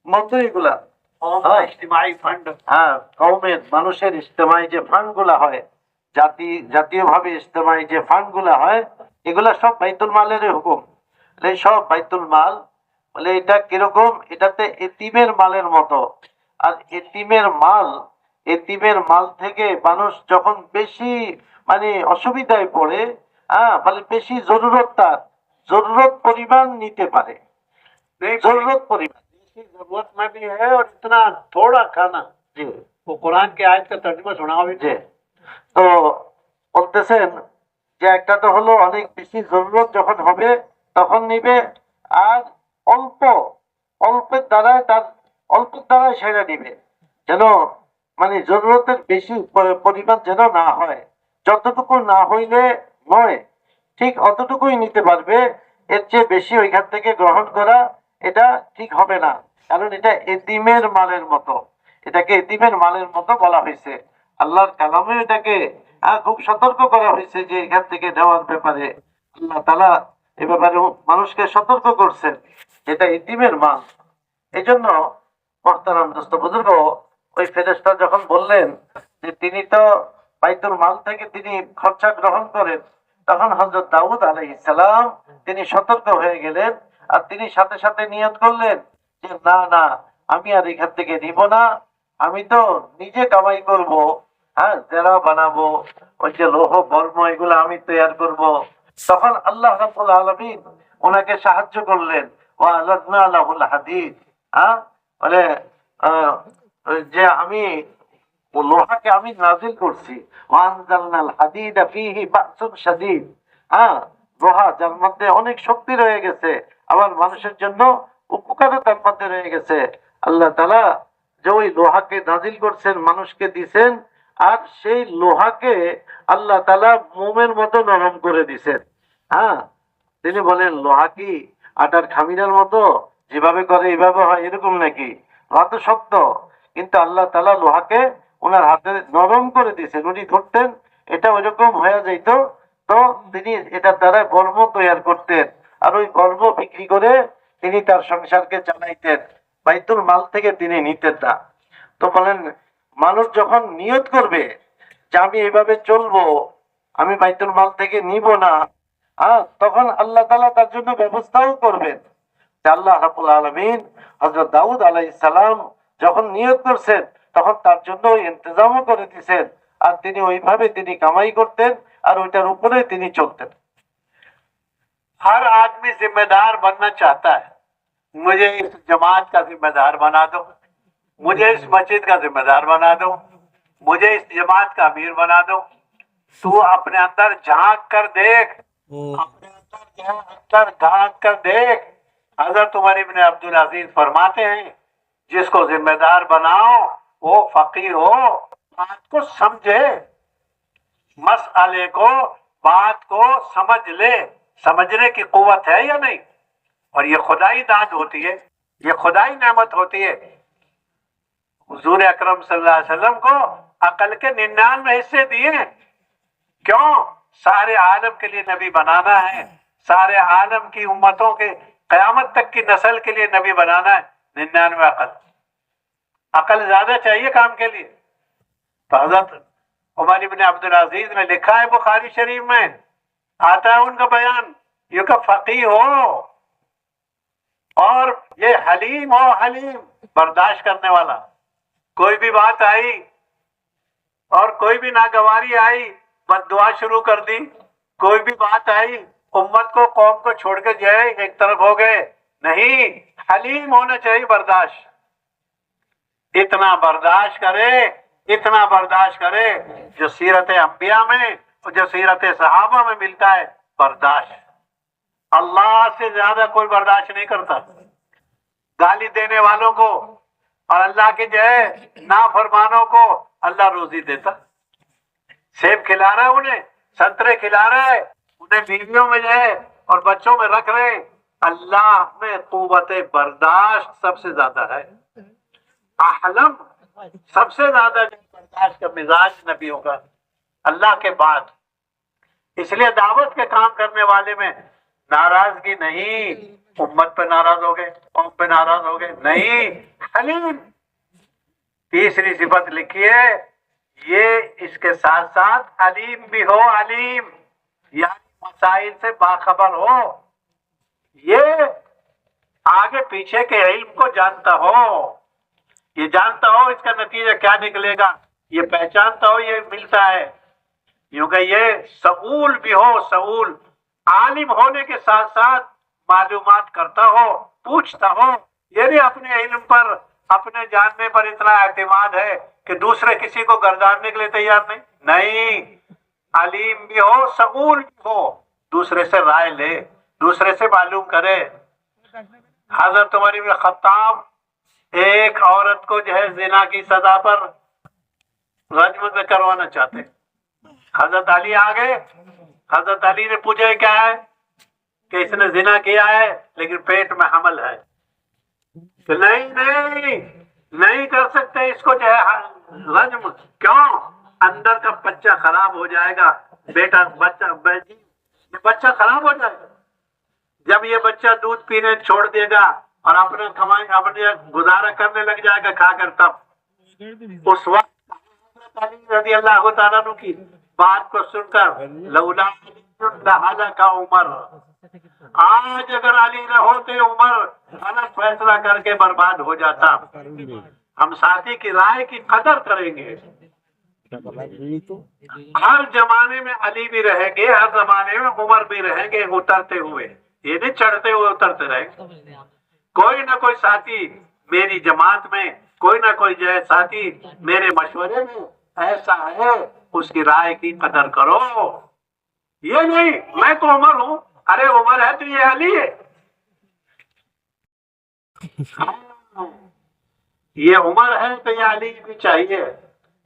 মতো। এগুলা इज्तिमाई फंड, হ্যাঁ, কওমের মানুষের ইজতেমাই যে ফান্ড গুলা হয়, জাতীয়ভাবে ইজতেমাই যে ফান্ড গুলা হয়, এগুলা সব বাইতুল মালের হুকুম। এই সব বাইতুল মাল, বলে এটা কিরকম? এটাতে এতিমের মালের মতো। আর এতিমের মাল থেকে মানুষ যখন বেশি মানে অসুবিধায় পড়ে, হ্যাঁ, মানে বেশি জরুরত তার, জরুরত পরিমাণ নিতে পারে, नहीं জরুরত পরিমাণ। जिसकी जरूरत में भी है और इतना थोड़ा खाना, জি वो कुरान की आयत का तर्जुमा सुनाओ भी। জি। তো বলতেছেন যে একটা তো হলো অনেক বেশি জরুরত যখন হবে তখন নিবে, আর অল্প অল্পের দ্বারাই সেটা নিবে, যেন মানে জরুরতের বেশি পরিমাণ যেন না হয়, যতটুকু না হইলে নয় ঠিক অতটুকুই নিতে পারবে, এর চেয়ে বেশি ওইখান থেকে গ্রহণ করা এটা ঠিক হবে না, কারণ এটা এতিমের মালের মতো, এটাকে এতিমের মালের মতো বলা হয়েছে। আল্লাহর কালামে এটাকে খুব সতর্ক করা হয়েছে যে এখান থেকে নেওয়ার ব্যাপারে আল্লাহ তাআলা এ ব্যাপারে মানুষকে সতর্ক করছেন, এটা এতিমের মাল। এই জন্য মোহতারাম দোস্ত বুজুর্গ, ওই ফেরেশতা যখন বললেন যে তিনি তো বাইতুল মাল থেকে তিনি খরচা গ্রহণ করেন, তখন হযরত দাউদ আলাইহিস সালাম তিনি সতর্ক হয়ে গেলেন, আর তিনি সাথে সাথে নিয়ত করলেন যে না না, আমি আর এখান থেকে নিব না, আমি তো নিজে কামাই করব, হ্যাঁ জেরা বানাবো, ওই যে লৌহ বর্ম এগুলো আমি তৈরি করব। তখন আল্লাহ রাব্বুল আলামিন ওনাকে সাহায্য করলেন, ওয়া আলাদনা লাহুল হাদিদ, হ্যাঁ মানে যে আমি ও লোহাকে আমি নাজিল করছি, ওয়ানজালনাল হাদিদা ফীহি বাসুন শাদীদ, হ্যাঁ লোহা যার মধ্যে অনেক শক্তি রয়ে গেছে, আবার মানুষের জন্য উপকারও তার মধ্যে রয়ে গেছে। আল্লাহ তাআলা যে ওই লোহাকে নাজিল করছেন, মানুষকে দিছেন, আর সেই লোহাকে আল্লাহ তাআলা মোমের মতো নরম করে দিছেন। হ্যাঁ তিনি বলেন লোহা কি আটার খামিরের মতো যেভাবে করে এইভাবে হয় এরকম নাকি? লোহা তো শক্ত, কিন্তু আল্লাহ তাআলা লোহাকে ওনার হাতে নরম করে দিয়েছেন, উনি ধরতেন এটা ওইরকম হয়ে যাইত, তো তিনি এটার দ্বারা বর্ম তৈরি করতেন, আর ওই বর্ম বিক্রি করে তিনি তার সংসারকে চালাইতেন, বাইতুল মাল থেকে তিনি নিতেন না। তো বলেন মানুষ যখন নিয়ত করবে যে আমি এভাবে চলবো, আমি বাইতুল মাল থেকে নিব না, তখন আল্লাহ তাআলা তার জন্য ব্যবস্থাও করবেন। আল্লাহ রাব্বুল আলামিন হযরত দাউদ আলাইহিস সালাম যখন নিয়ত করছেন তখন তার জন্য ইন্তজামও করে দিয়েছেন, আর তিনি ওইভাবে তিনি কামাই করতেন, আর ওইটার উপরে তিনি চলতেন। हर आदमी जिम्मेदार बनना चाहता है, मुझे इस जमात का जिम्मेदार बना दो, मुझे इस मस्जिद का जिम्मेदार बना दो, मुझे इस जमात का अमीर बना दो। तू अपने अंदर झांक कर देख, अपने अंदर झांक कर देख। हजरत उमर इब्न अब्दुल अजीज फरमाते हैं जिसको जिम्मेदार बनाओ वो फकीर हो, बात को समझे, मसले को बात को समझ ले, समझने की कुव्वत है या नहीं। और ये खुदाई दान होती है, ये खुदाई नेमत होती है। हुजूर अकरम सल्लल्लाहु अलैहि वसल्लम को अकल के 99 हिस्से दिए, क्यों? सारे आलम के लिए नबी बनाना है, सारे आलम की उम्मतों के कयामत तक की नस्ल के लिए नबी बनाना है। 99 अकल ज्यादा चाहिए काम के लिए। तो हजरत उमर इब्न अब्दुल अजीज ने लिखा है बुखारी शरीफ में, आता है उनका बयान, ये का फकीह हो और ये हलीम हो, हलीम बर्दाश्त करने वाला। कोई भी बात आई और कोई भी नागवारी आई, बद्दुआ शुरू कर दी, कोई भी बात आई उम्मत को कौम को छोड़ के जाए एक तरफ हो गए, नहीं, हलीम होना चाहिए, बर्दाश्त। इतना बर्दाश्त करे, इतना बर्दाश्त करे जो सीरत अंबिया में और जो सीरत सहाबा में मिलता है, बर्दाश्त। अल्लाह से ज्यादा कोई बर्दाश्त नहीं करता। गाली देने वालों को और अल्लाह के जो है नाफरमानों को अल्लाह रोजी देता। सेब खिला रहा है उन्हें, संतरे खिला रहा है उन्हें, बीवियों में जो है और बच्चों में रख रहे, अल्लाह में कुव्वत बर्दाश्त सबसे ज्यादा है। आहलम सबसे ज्यादा बर्दाश्त का मिजाज नबियों का अल्लाह के बाद। इसलिए दावत के काम करने वाले में नाराजगी नहीं, उम्मत पे नाराज हो गए, कौम पे नाराज हो गए, नहीं, हलीम। तीसरी सिफत लिखी है, ये इसके साथ साथ अलीम भी हो, अलीम यानी मसाइल से बाखबर हो, ये आगे पीछे के इल्म को जानता हो, ये जानता हो इसका नतीजा क्या निकलेगा, ये पहचानता हो, ये मिलता है। क्योंकि ये सऊल भी हो, सऊल आलिम होने के साथ साथ मालूमात करता हो, पूछता हो। ये नहीं अपने इल्म पर, अपने जानने पर इतना एतमाद है कि दूसरे किसी को गर्दानने के लिए तैयार नहीं। नहीं, अलीम भी हो, सऊल भी हो, दूसरे से राय ले, दूसरे से मालूम करे। हजरत उमर इब्न खत्ताब एक औरत को जो है जिना की सजा पर रज्म में करवाना चाहते। हजरत अली आ गए। हजरत अली ने पूछा क्या है कि इसने जिना किया है लेकिन पेट में हमल है। तो नहीं नहीं, नहीं कर सकते इसको जो है रज्म। क्यों? अंदर का बच्चा खराब हो जाएगा। बेटा बच्चा ये बच्चा खराब हो जाएगा। जब ये बच्चा दूध पीने छोड़ देगा और अपने कमाई अपने गुजारा करने लग जाएगा खाकर, तब उस वक्त रज़ी अल्लाह तआला अन्हु की बात को सुनकर लौला का उमर, आज अगर अली न होते उमर गलत फैसला करके बर्बाद हो जाता। हम साथी की राय की कदर करेंगे। हर जमाने में अली भी रहेंगे, हर जमाने में उमर भी रहेंगे, उतरते हुए। ये नहीं चढ़ते हुए उतरते रहेंगे। कोई ना कोई साथी मेरी जमात में, कोई ना कोई जो है साथी मेरे मशवरे में ऐसा है, उसकी राय की कदर करो। ये नहीं मैं तो उमर हूं, अरे उमर है तो ये अली है। ये उमर है तो ये अली भी चाहिए।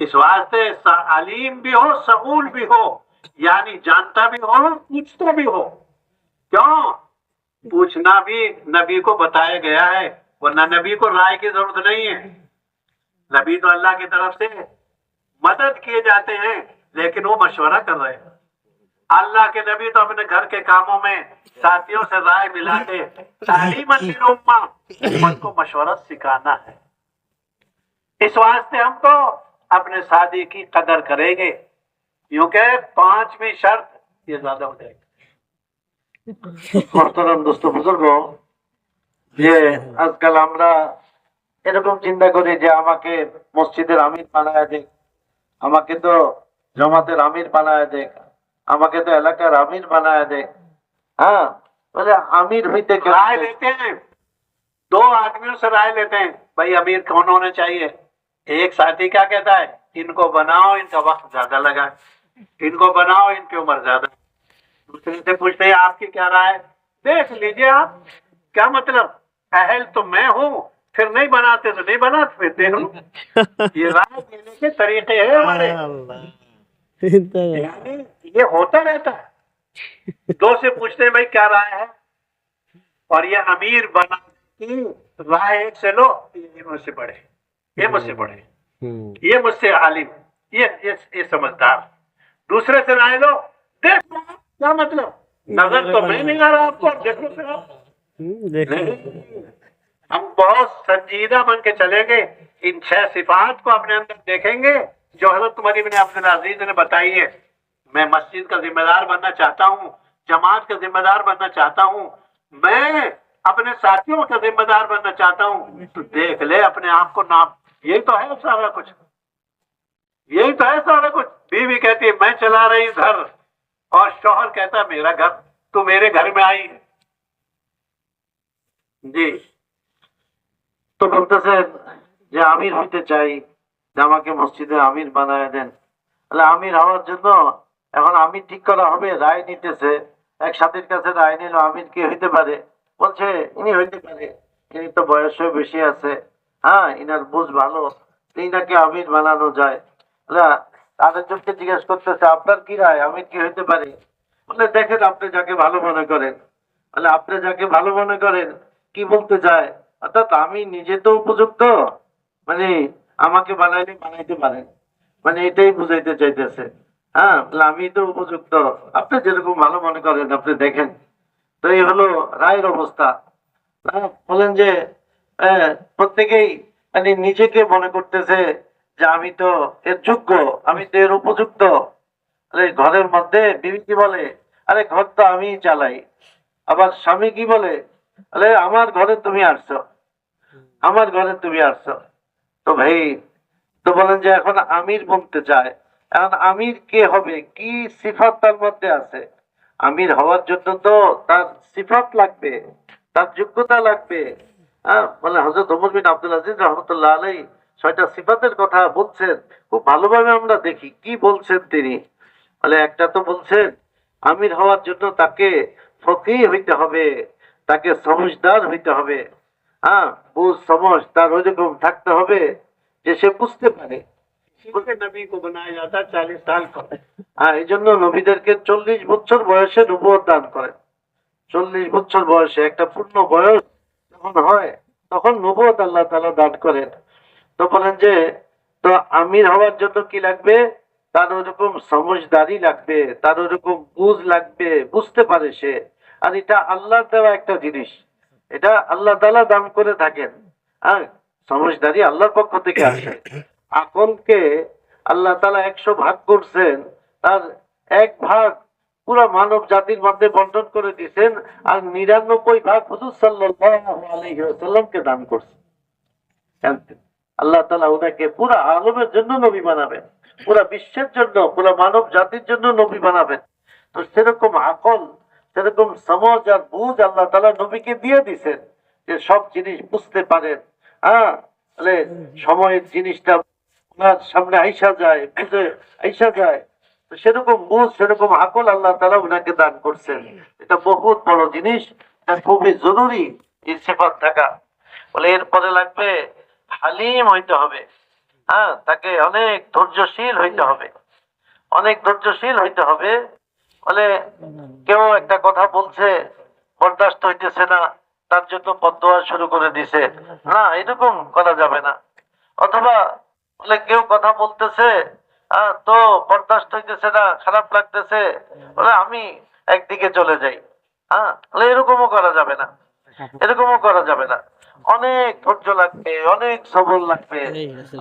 इस वास्ते अलीम भी हो, सऊल भी हो, यानी जानता भी हो, पूछता भी हो। क्यों? पूछना भी नबी को बताया गया है, वरना नबी को राय की जरूरत नहीं है। नबी तो अल्लाह की तरफ से मदद किए जाते हैं, लेकिन वो मशवरा कर रहे हैं। अल्लाह के नबी तो अपने घर के कामों में साथियों से राय मिलाते। तालीम उम्मत को मशवरा सिखाना है। इस वास्ते हम तो अपने शादी की कदर करेंगे, क्योंकि 5वीं शर्त ये ज्यादा हो जाएगी। মোহতারাম দোস্ত বুজুর্গ, যে আজকাল আমরা এরকম চিন্তা করি যে আমাকে মসজিদের আমির বানায় দেখ, আমাকে তো জমাতের আমির বানায় দেখ, আমাকে তো এলাকার আমির বানায় দেখ। হ্যাঁ, বলে আমির হইতে राय देते हैं, 2 आदमियों से राय लेते हैं, भाई अमीर कौन होना चाहिए। एक साथी क्या कहता है, इनको बनाओ, इनका वक्त ज्यादा लगा, इनको बनाओ, इनकी उम्र ज्यादा। दूसरे से पूछते हैं आपकी क्या राय, देख लीजिए आप, क्या मतलब, अहल तो मैं हूँ, फिर नहीं बनाते तो नहीं बनाते, फिर देख लो। ये राय देने के तरीके हैं हमारे, यानी ये होता रहता है। 2 से पूछते हैं भाई क्या राय है, और ये अमीर बना की राय एक से लो, ये मुझसे बड़े, ये मुझसे बड़े, ये मुझसे आलिम, ये समझदार। दूसरे से राय लो, देख लो क्या मतलब, नजर तो मैं नहीं आ रहा आपको, देख लो फिर आप। नहीं, हम बहुत संजीदा बन के चलेंगे। इन 6 सिफात को अपने अंदर देखेंगे जो हजरत उमर इब्न अब्दुल अजीज ने बताई है। मैं मस्जिद का जिम्मेदार बनना चाहता हूँ, जमात का जिम्मेदार बनना चाहता हूँ, मैं अपने साथियों का जिम्मेदार बनना चाहता हूँ, तो देख ले अपने आप को नाप। यही तो है सारा कुछ, यही तो है सारा कुछ। बीवी कहती है मैं चला रही हूँ घर, और शौहर कहता है मेरा घर, तू मेरे घर में आई है। जी, তো বলতেছেন যে আমির হইতে চাই, যে আমাকে মসজিদের আমির বানায় দেন। তাহলে আমির হওয়ার জন্য এখন আমির ঠিক করা হবে, রায় নিতেছে। এক সাথীর কাছে রায় নিল আমির কে হইতে পারে, বলছে ইনি হইতে পারে, ইনি তো বয়সে বেশি আছে, হ্যাঁ ইনার বুঝ ভালো, ইনাকে আমির বানানো যায়। আরেকজনকে জিজ্ঞেস করতেছে আপনার কি রায়, আমির কি হইতে পারে? বলে দেখেন আপনি যাকে ভালো মনে করেন। বলে আপনি যাকে ভালো মনে করেন কি বলতে চায়, অর্থাৎ আমি নিজে তো উপযুক্ত, মানে আমাকে বানাইলে বানাইতে পারেন, মানে এটাই বুঝাইতে চাইতেছে। হ্যাঁ, আমি তো উপযুক্ত, আপনি যেরকম ভালো মনে করেন আপনি দেখেন। তো এই হলো রায়ের অবস্থা। বলেন যে প্রত্যেকেই মানে নিজেকে মনে করতেছে যে আমি তো এর যোগ্য, আমি তো এর উপযুক্ত। আরে ঘরের মধ্যে বিবি কি বলে, আরে ঘর তো আমি চালাই। আবার স্বামী কি বলে, আরে আমার ঘরে তুমি আসছো, আমার ঘরে তুমি আসছো। তো ভাই তো বলেন যে এখন আমির বলতে চায়, এখন আমির কে হবে, কি সিফাত তার মধ্যে আছে। আমির হওয়ার জন্য তো তার সিফাত লাগবে, তার যোগ্যতা লাগবে। হ্যাঁ, মানে হযরত ওমর বিন আব্দুল আজিজ রহমতুল্লাহ আলাইহি 6টা সিফাতের কথা বলছেন, খুব ভালোভাবে আমরা দেখি কি বলছেন তিনি। মানে একটা তো বলছেন আমির হওয়ার জন্য তাকে ফকিহ হইতে হবে, তাকে সমঝদার হইতে হবে। হ্যাঁ, বুঝ সমঝ তার ওইরকম থাকতে হবে যে সে বুঝতে পারে। इसीलिए नबी को बनाया जाता 40 साल पर। হ্যাঁ, এই জন্য নবীদেরকে 40 বছর বয়সে নবুয়ত দান করেন। 40 বছর বয়সে একটা পূর্ণ বয়স যখন হয় তখন নবুয়ত আল্লাহ তাআলা দান করেন। তো বলেন যে তো আমির হওয়ার জন্য কি লাগবে? তার ওরকম সমঝদারি লাগবে, তার ওরকম বুঝ লাগবে, বুঝতে পারে সে। আর এটা আল্লাহর দেওয়া একটা জিনিস, এটা আল্লাহ তাআলা দান করে থাকেন। হ্যাঁ, সমঝদারি আল্লাহর পক্ষ থেকে আসে। আকলকে আল্লাহ তাআলা 100 ভাগ করছেন, তার 1 ভাগ পুরো মানব জাতির মধ্যে বন্টন করে দিয়েছেন, আর 99 ভাগ হুজুর সাল্লাল্লাহু আলাইহি ওয়াসাল্লামকে দান করছেন। আল্লাহ তাআলা ওনাকে পুরো আলমের জন্য নবী বানাবেন, পুরো বিশ্বের জন্য, পুরো মানব জাতির জন্য নবী বানাবেন। তো সেরকম আকল, সেরকম সমাজ আর বুঝ আল্লাহ তাআলা নবীকে দিয়ে দিয়েছেন যে সব জিনিস বুঝতে পারেন। হ্যাঁ, তাহলে সময়ের জিনিসটা ওনার সামনে আইসা যায়, বুঝে আইসা যায়। তো সেরকম বুঝ, সেরকম আকল আল্লাহ তাআলা ওনাকে দান করছেন। এটা বহুত বড় জিনিস, এটা খুবই জরুরি এই সিফাত থাকা। বলে এরপরে লাগবে হালিম হইতে হবে। হ্যাঁ, তাকে অনেক ধৈর্যশীল হইতে হবে, অনেক ধৈর্যশীল হইতে হবে। বলে কেউ একটা কথা বলছে, বরদাস্ত হইতেছে না, তার জন্য বদদোয়া শুরু করে দিছে, না এরকম করা যাবে না। অথবা বলে কেউ কথা বলতেছে, তো বরদাস্ত হইতেছে না, খারাপ লাগতেছে, বলে আমি একদিকে চলে যাই। হ্যাঁ, বলে এরকমও করা যাবে না, এরকমও করা যাবে না। অনেক ধৈর্য লাগবে, অনেক সবর লাগবে।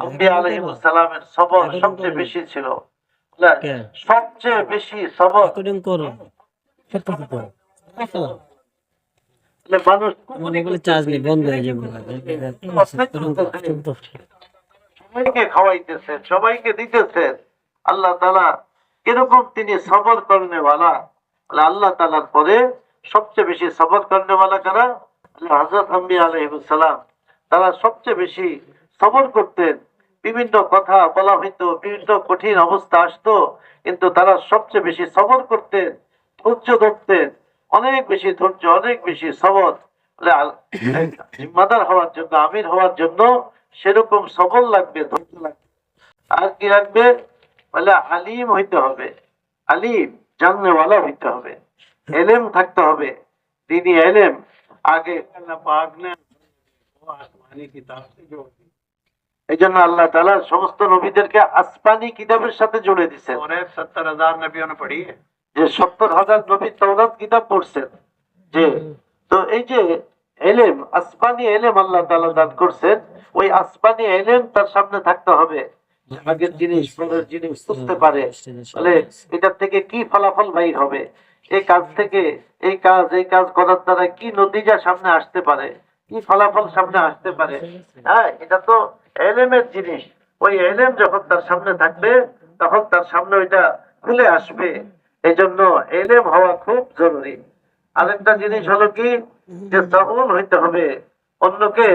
আম্বিয়া আলাইহিস সালামের সবর সবচেয়ে বেশি ছিল। না, সবচেয়ে বেশি সবর করো মানুষ চার্জ নেই, বন্ধ হয়ে যাবে। সবাইকে খাওয়াইতেছে, সবাইকে দিতেছে। আল্লাহ তাআলা কিরকম তিনি সবর করনেওয়ালা। আল্লাহ তাআলার পরে সবচেয়ে বেশি সবর করনেওয়ালা কারা? হযরত আম্বিয়া আলাইহিস সালাম। তারা সবচেয়ে বেশি সবর করতেন। বিভিন্ন কথা বলা হইতো, বিভিন্ন কঠিন অবস্থা আসতো, কিন্তু তারা সবচেয়ে বেশি সবর করতেন, ধৈর্য ধরতেন। অনেক বেশি ধৈর্য, অনেক বেশি সবর। জিম্মাদার হওয়ার জন্য, আমির হওয়ার জন্য সেরকম সবর লাগবে, ধৈর্য লাগবে। আর কি লাগবে? বলে আলিম হইতে হবে, আলিম জাননেওয়ালা হইতে হবে, এলেম থাকতে হবে, দিনী এলেম। আগে अल्लाह पाक ने वो आसमानी किताब से जोड़ दी এই জন্য আল্লাহ তাআলা সমস্ত নবীদেরকে আসমানি কিতাবের সাথে জুড়ে দিয়েছেন। और 70,000 नबियों ने पढ़ी है। যে 70,000 নবী তাওরাত কিতাব পড়ছেন। যে তো এই যে এলেম, আসমানি এলেম আল্লাহ তাআলা দান করছেন, ওই আসমানি এলেম তার সামনে থাকতে হবে। আগের জিনিস, পরের জিনিস বুঝতে পারে। তাহলে এটার থেকে কি ফলাফল বাইর হবে, এই কাজ থেকে এই কাজ, এই কাজ করার দ্বারা কি নতিজা সামনে আসতে পারে, কি ফলাফল সামনে আসতে পারে। হ্যাঁ, এটা তো এলেমের জিনিস। ওই এলেম যখন তার সামনে থাকবে তখন তার সামনে ওইটা খুলে আসবে। এই জন্য এলেম হওয়া খুব জরুরি। আরেকটা জিনিস হলো কি, যে সাউল হইতে হবে, অন্যকে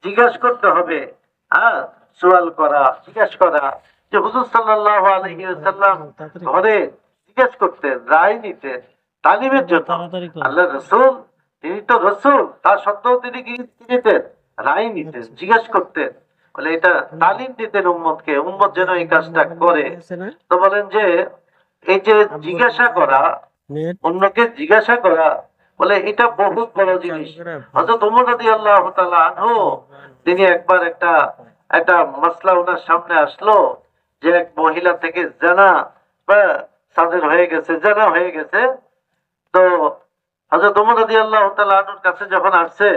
জিজ্ঞাসা করতে হবে। হ্যাঁ, সুয়াল করা, জিজ্ঞাসা করা। যে হুজুর সাল্লাল্লাহু আলাইহি ওয়াসাল্লাম ঘরে জিজ্ঞাসা করতেন, রায় নিতেন তালিমের জন্য। আল্লাহ রাসূল, তিনি তো রাসূল, তার সত্ত্বেও তিনি কি নিতেন? রায় নিতেন, জিজ্ঞাসা করতেন। বলে এটা তালিম দিতেন উম্মতকে, উম্মত যেন এই কাজটা করে। তো বলেন যে এই যে জিজ্ঞাসা করা, অন্যকে জিজ্ঞাসা করা, বলে এটা বহুত বড় জিনিস। হযরত ওমর রাদিয়াল্লাহু তাআলা আনহু, তিনি একবার একটা একটা মাসলা ওনার সামনে আসলো যে এক মহিলা থেকে জানা সাদের হয়ে গেছে, জানা হয়ে গেছে। তো হযরত ওমর রাদিয়াল্লাহু তাআলা আনহুর কাছে যখন আসছে,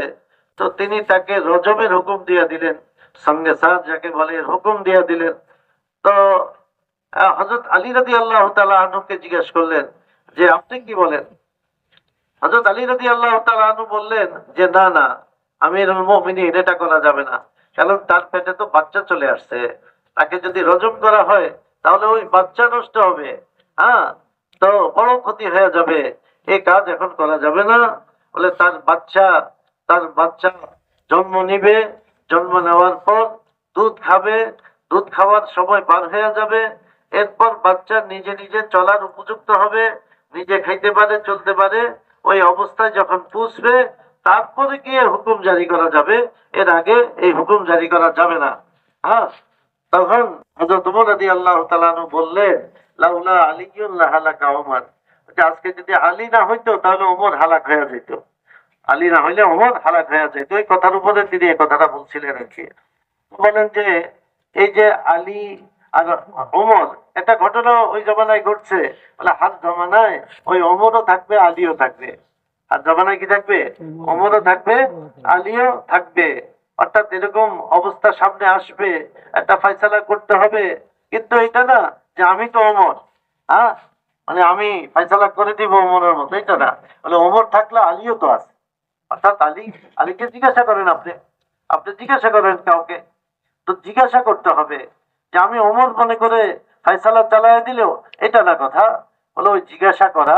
তো তিনি তাকে রজমের হুকুম দিয়ে দিলেন, সঙ্গে সাথ যাকে বলে হুকুম দিয়ে দিলেন। তো হযরত আলী রাদিয়াল্লাহু তাআলা আনহুকে জিজ্ঞাসা করলেন যে আপনি কি বলেন? হযরত আলী রাদিয়াল্লাহু তাআলা আনহু বললেন যে না না, আমিরুল মুমিনিন, এটা করা যাবে না। কারণ তার পেটে তো বাচ্চা চলে আসছে, তাকে যদি রজম করা হয় তাহলে ওই বাচ্চা নষ্ট হবে। হ্যাঁ, তো বড় ক্ষতি হয়ে যাবে, এই কাজ এখন করা যাবে না। বলে তার বাচ্চা জন্ম নিবে, জন্ম নেওয়ার পর দুধ খাবে, দুধ খাওয়ার সময় পার হয়ে যাবে, এরপর বাচ্চা নিজে নিজে চলার উপযুক্ত হবে, নিজে খাইতে পারে, চলতে পারে, ওই অবস্থায় যখন পুষবে তারপরে গিয়ে হুকুম জারি করা যাবে, এর আগে এই হুকুম জারি করা যাবে না। হ্যাঁ, তখন হযরত ওমর রাদিয়াল্লাহু তাআলা আনহু বললেন, লাউলা আলিয়্যুন লাহালাকা ওমর, যে আজকে যদি আলী না হইতো তাহলে ওমর হালাক হয়ে যেত, আলী না হইলে ওমর হালাক হয়ে যেত। এই কথার উপরে তিনি এই কথাটা বলছিলেন আর কি। বলেন যে এই যে আলী আর ওমর, একটা ঘটনা ওই জমানায় ঘটছে, বলে হার জমানায় ওই ওমরও থাকবে, আলীও থাকবে। আর জমানায় কি থাকবে? ওমরও থাকবে, আলীও থাকবে। অর্থাৎ এরকম অবস্থা সামনে আসবে, একটা ফয়সালা করতে হবে। কিন্তু এটা না যে আমি তো ওমর, হ্যাঁ, মানে আমি ফয়সালা করে দিব ওমরের মতো, এটা না। বলে ওমর থাকলে আলীও তো আছে। অর্থাৎ আলীকে জিজ্ঞাসা করেন, আপনি জিজ্ঞাসা করেন কাউকে, তো জিজ্ঞাসা করতে হবে যে আমি ওমর মনে করে ফয়সালা চালায় দিলেও, এটা না কথা। বলে ওই জিজ্ঞাসা করা,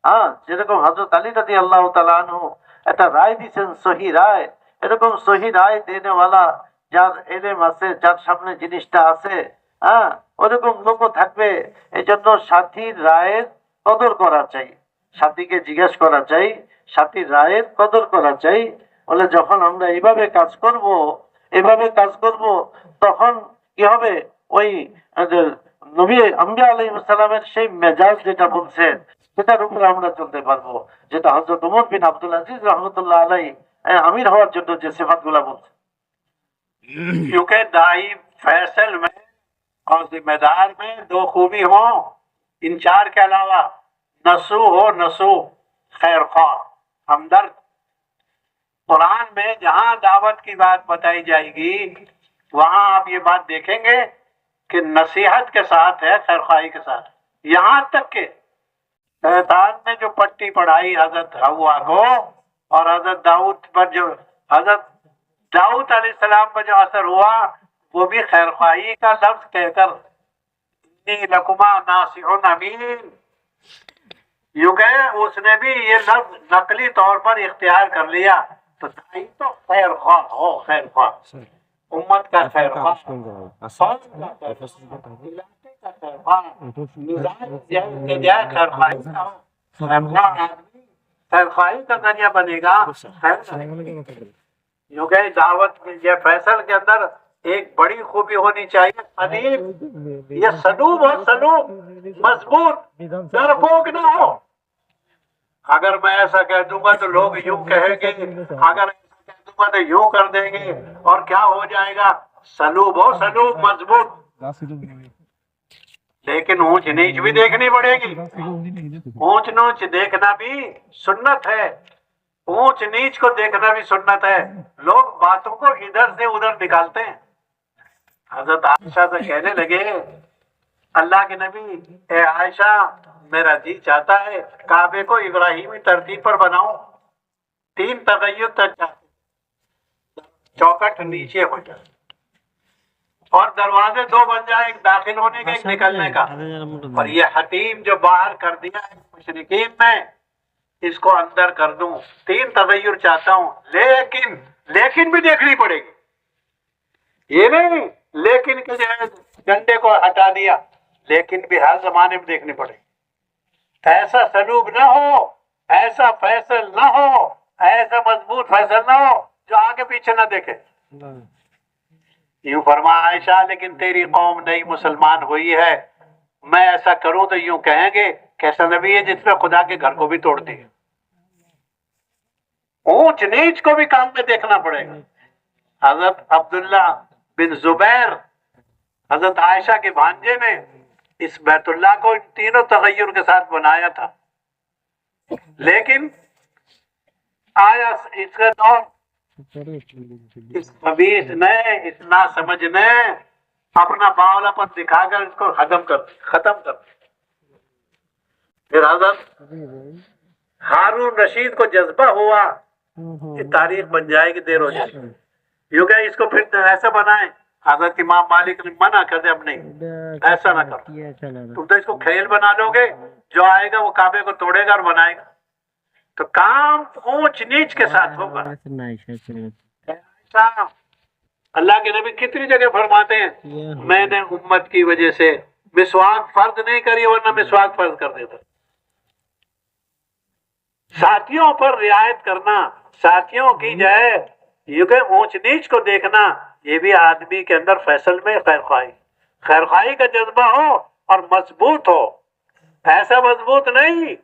হ্যাঁ, যেরকম হযরত আলী রাদিয়াল্লাহু তাআলা আনহু একটা রায় দিয়েছেন, সহি রায়, এরকম সহি রায় দেনেওয়ালা যার এলেম আছে, যার সামনে জিনিসটা আছে, হ্যাঁ, ওরকম লোকও থাকবে। এই জন্য সাথীর রায়ের কদর করা চাই, সাথীকে জিজ্ঞেস করা চাই, সাথীর রায়ের কদর করা চাই। বলে যখন আমরা এইভাবে কাজ করব তখন কি হবে, ওই নবী আম্বিয়া আলাইহিস সালামের সেই মেজাজ যেটা বলছেন সেটার উপরে আমরা চলতে পারবো, যেটা হযরত ওমর বিন আব্দুল আজিজ রাহমাতুল্লাহ আলাইহি আমির হওয়ার জন্য যে সিফাতগুলো বলছেন। क्योंकि दाई फैसल में और जिम्मेदार में दो खूबी हो, इन चार के अलावा नसू खैर ख्वाह हमदर्द। कुरान में जहां दावत की बात बताई जाएगी वहां आप ये बात देखेंगे कि नसीहत के साथ है, खैरख्वाही के साथ। यहां तक के शैतान ने जो पट्टी पढ़ाई हजरत हव्वा को, और हजरत दाऊद पर जो हजरत दाऊद अलैहिस्सलाम पर जो असर हुआ, वो भी खैरख्वाही का लफ्ज कहकर इन्नी लकुमा नासिहुन अमीन, यूं कहे उसने भी ये लफ्ज नकली तौर पर इख्तियार कर लिया। तो दाई तो खैर ख्वाह हो, खैर ख्वाह, उम्मत का खैर ख्वाह, कौम का खैर ख्वाह, इलाके का खैर ख्वाह, निजाम के जाए खैर ख्वाही का हो। खैर ख्वाह आदमी खैर ख्वाही का जरिया बनेगा। यूं कहे दावत ये फैसल के अंदर एक बड़ी खूबी होनी चाहिए, सलीम, ये सलूब हो, सलूब मजबूत, डरपोक ना हो। अगर मैं ऐसा कह दूंगा तो लोग यूं कहेंगे, अगर ऐसा कह दूंगा तो यूं कर देंगे, और क्या हो जाएगा? सलूब हो, सलूब मजबूत। लेकिन ऊंच नीच भी देखनी पड़ेगी। ऊंच नीच देखना भी सुन्नत है, ऊंच नीच को देखना भी सुन्नत है। लोग बातों को इधर से उधर निकालते हैं। हजरत आयशा से कहने लगे, अल्लाह के नबी, ए आयशा, मेरा जी चाहता है काबे को इब्राहिमी तरतीब पर बनाऊं, 3 तगय्युर तक चाहते, चौखट नीचे हो जाए और दरवाजे 2 बन जाए, एक दाखिल होने का, एक निकलने का। और ये हतीम जो बाहर कर दिया है मुशरिकीन में, इसको अंदर कर दूं, 3 तगय्युर चाहता हूं। लेकिन भी देखनी पड़ेगी। ये नहीं लेकिन के डंडे को हटा दिया, लेकिन भी हर जमाने में देखनी पड़ेगी। ऐसा सलूब ना हो, ऐसा फैसल ना हो, ऐसा मजबूत फैसल ना हो जो आगे पीछे ना देखे। यूं फरमा आयशा, लेकिन तेरी कौम नई मुसलमान हुई है, मैं ऐसा करूं तो यूं कहेंगे कैसा नबी है जिसने खुदा के घर को भी तोड़ दिया। ऊंच नीच को भी काम में देखना पड़ेगा। हजरत अब्दुल्ला बिन जुबैर, हजरत आयशा के भांजे ने इस बैतुल्लाह को इन 3 तगय्युर के साथ बनाया था, लेकिन आया इसका दौर, इस खबीस ने, इस नासमझ ने अपना बावलापन दिखाकर इसको खत्म कर। फिर हजरत हारून रशीद को जज्बा हुआ कि तारीख बन जाएगी, देर हो जाएगी, यूं क्या इसको फिर ऐसा बनाए, हजरत इमाम मालिक ने मना कर दिया, अब नहीं, ऐसा ना करो। तुम तो इसको खेल बना लोगे, जो आएगा वो काबे को तोड़ेगा और बनाएगा। तो काम ऊंच नीच के साथ होगा। ऐसा अल्लाह के नबी कितनी जगह फरमाते हैं, मैंने उम्मत की वजह से मिसवाक फर्ज नहीं करी, वरना मिसवाक फर्ज कर देता। साथियों पर रियायत करना, साथियों की जाए ये कि ऊंच नीच को देखना, ये भी आदमी के अंदर फैसल में खैर खाई का जज्बा हो और मजबूत हो। ऐसा मजबूत नहीं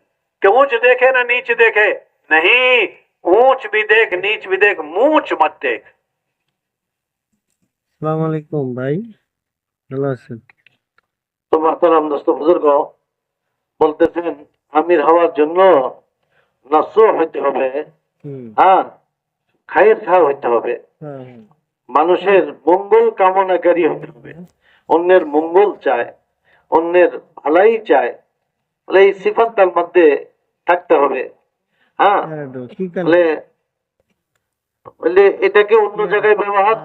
कि ऊंच देखे ना नीच देखे, नहीं, ऊंच भी देख नीच भी देख, मूंछ मत देख। আসসালামু আলাইকুম ভাই, ভালো আছেন? তো মোহতারাম দোস্ত বুজুর্গ, বলতেছেন আমির হওয়ার জন্য নসর হইতে হবে, আর খায়ের খাওয়া হইতে হবে, মানুষের মঙ্গল কামনাকারী হতে হবে, অন্যের মঙ্গল চায়, অন্যের ভালাই চায়, বলে এই সিফাত তার মধ্যে থাকতে হবে। হ্যাঁ, বলে এটাকে অন্য জায়গায় ব্যবহার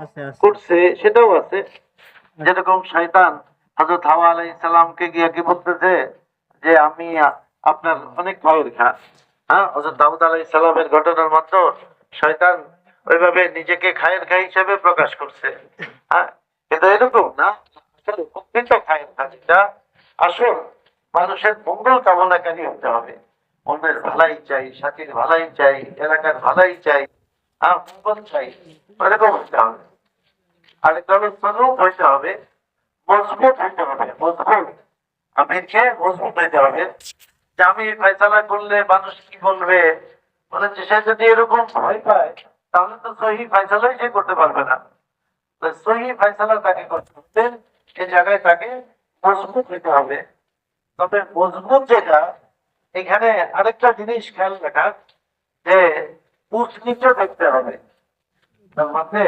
করছে সেটাও আছে। যেরকম শয়তান হযরত হাওয়া আলাইহিস সালামকে গিয়ে কি বলতেছে যে আমি আপনার অনেক খায়ের খা। হ্যাঁ, হযরত দাউদ আলাইহিস সালামের ঘটনার মধ্যে শয়তান ওইভাবে নিজেকে খায়ের খা হিসেবে প্রকাশ করছে। হ্যাঁ, কিন্তু এরকম না, প্রকৃত খায়ের খা যেটা আসল মানুষের মঙ্গল কামনাকারী হতে হবে, অন্যের ভালাই চাই, সাথীর ভালাই চাই, এলাকার ভালাই চাই, মঙ্গল চাই, এরকম হতে হবে। আরেকটা হলো সলুক হইতে হবে, মজবুত হইতে হবে, মজবুত আমিরকে মজবুত হইতে হবে। যে আমি ফয়সালা করলে মানুষ কি বলবে, বলে যে সে যদি এরকম ভয় পায় তাহলে তো সহি ফয়সালাই সে করতে পারবে না। সহি ফয়সালা তাকে করতে হবে, এই জায়গায় তাকে মজবুত হইতে হবে। তবে মজবুত যেটা, এখানে আরেকটা জিনিস খেয়াল রাখা, যে উচ্চ নিচে দেখতে হবে, তার মধ্যে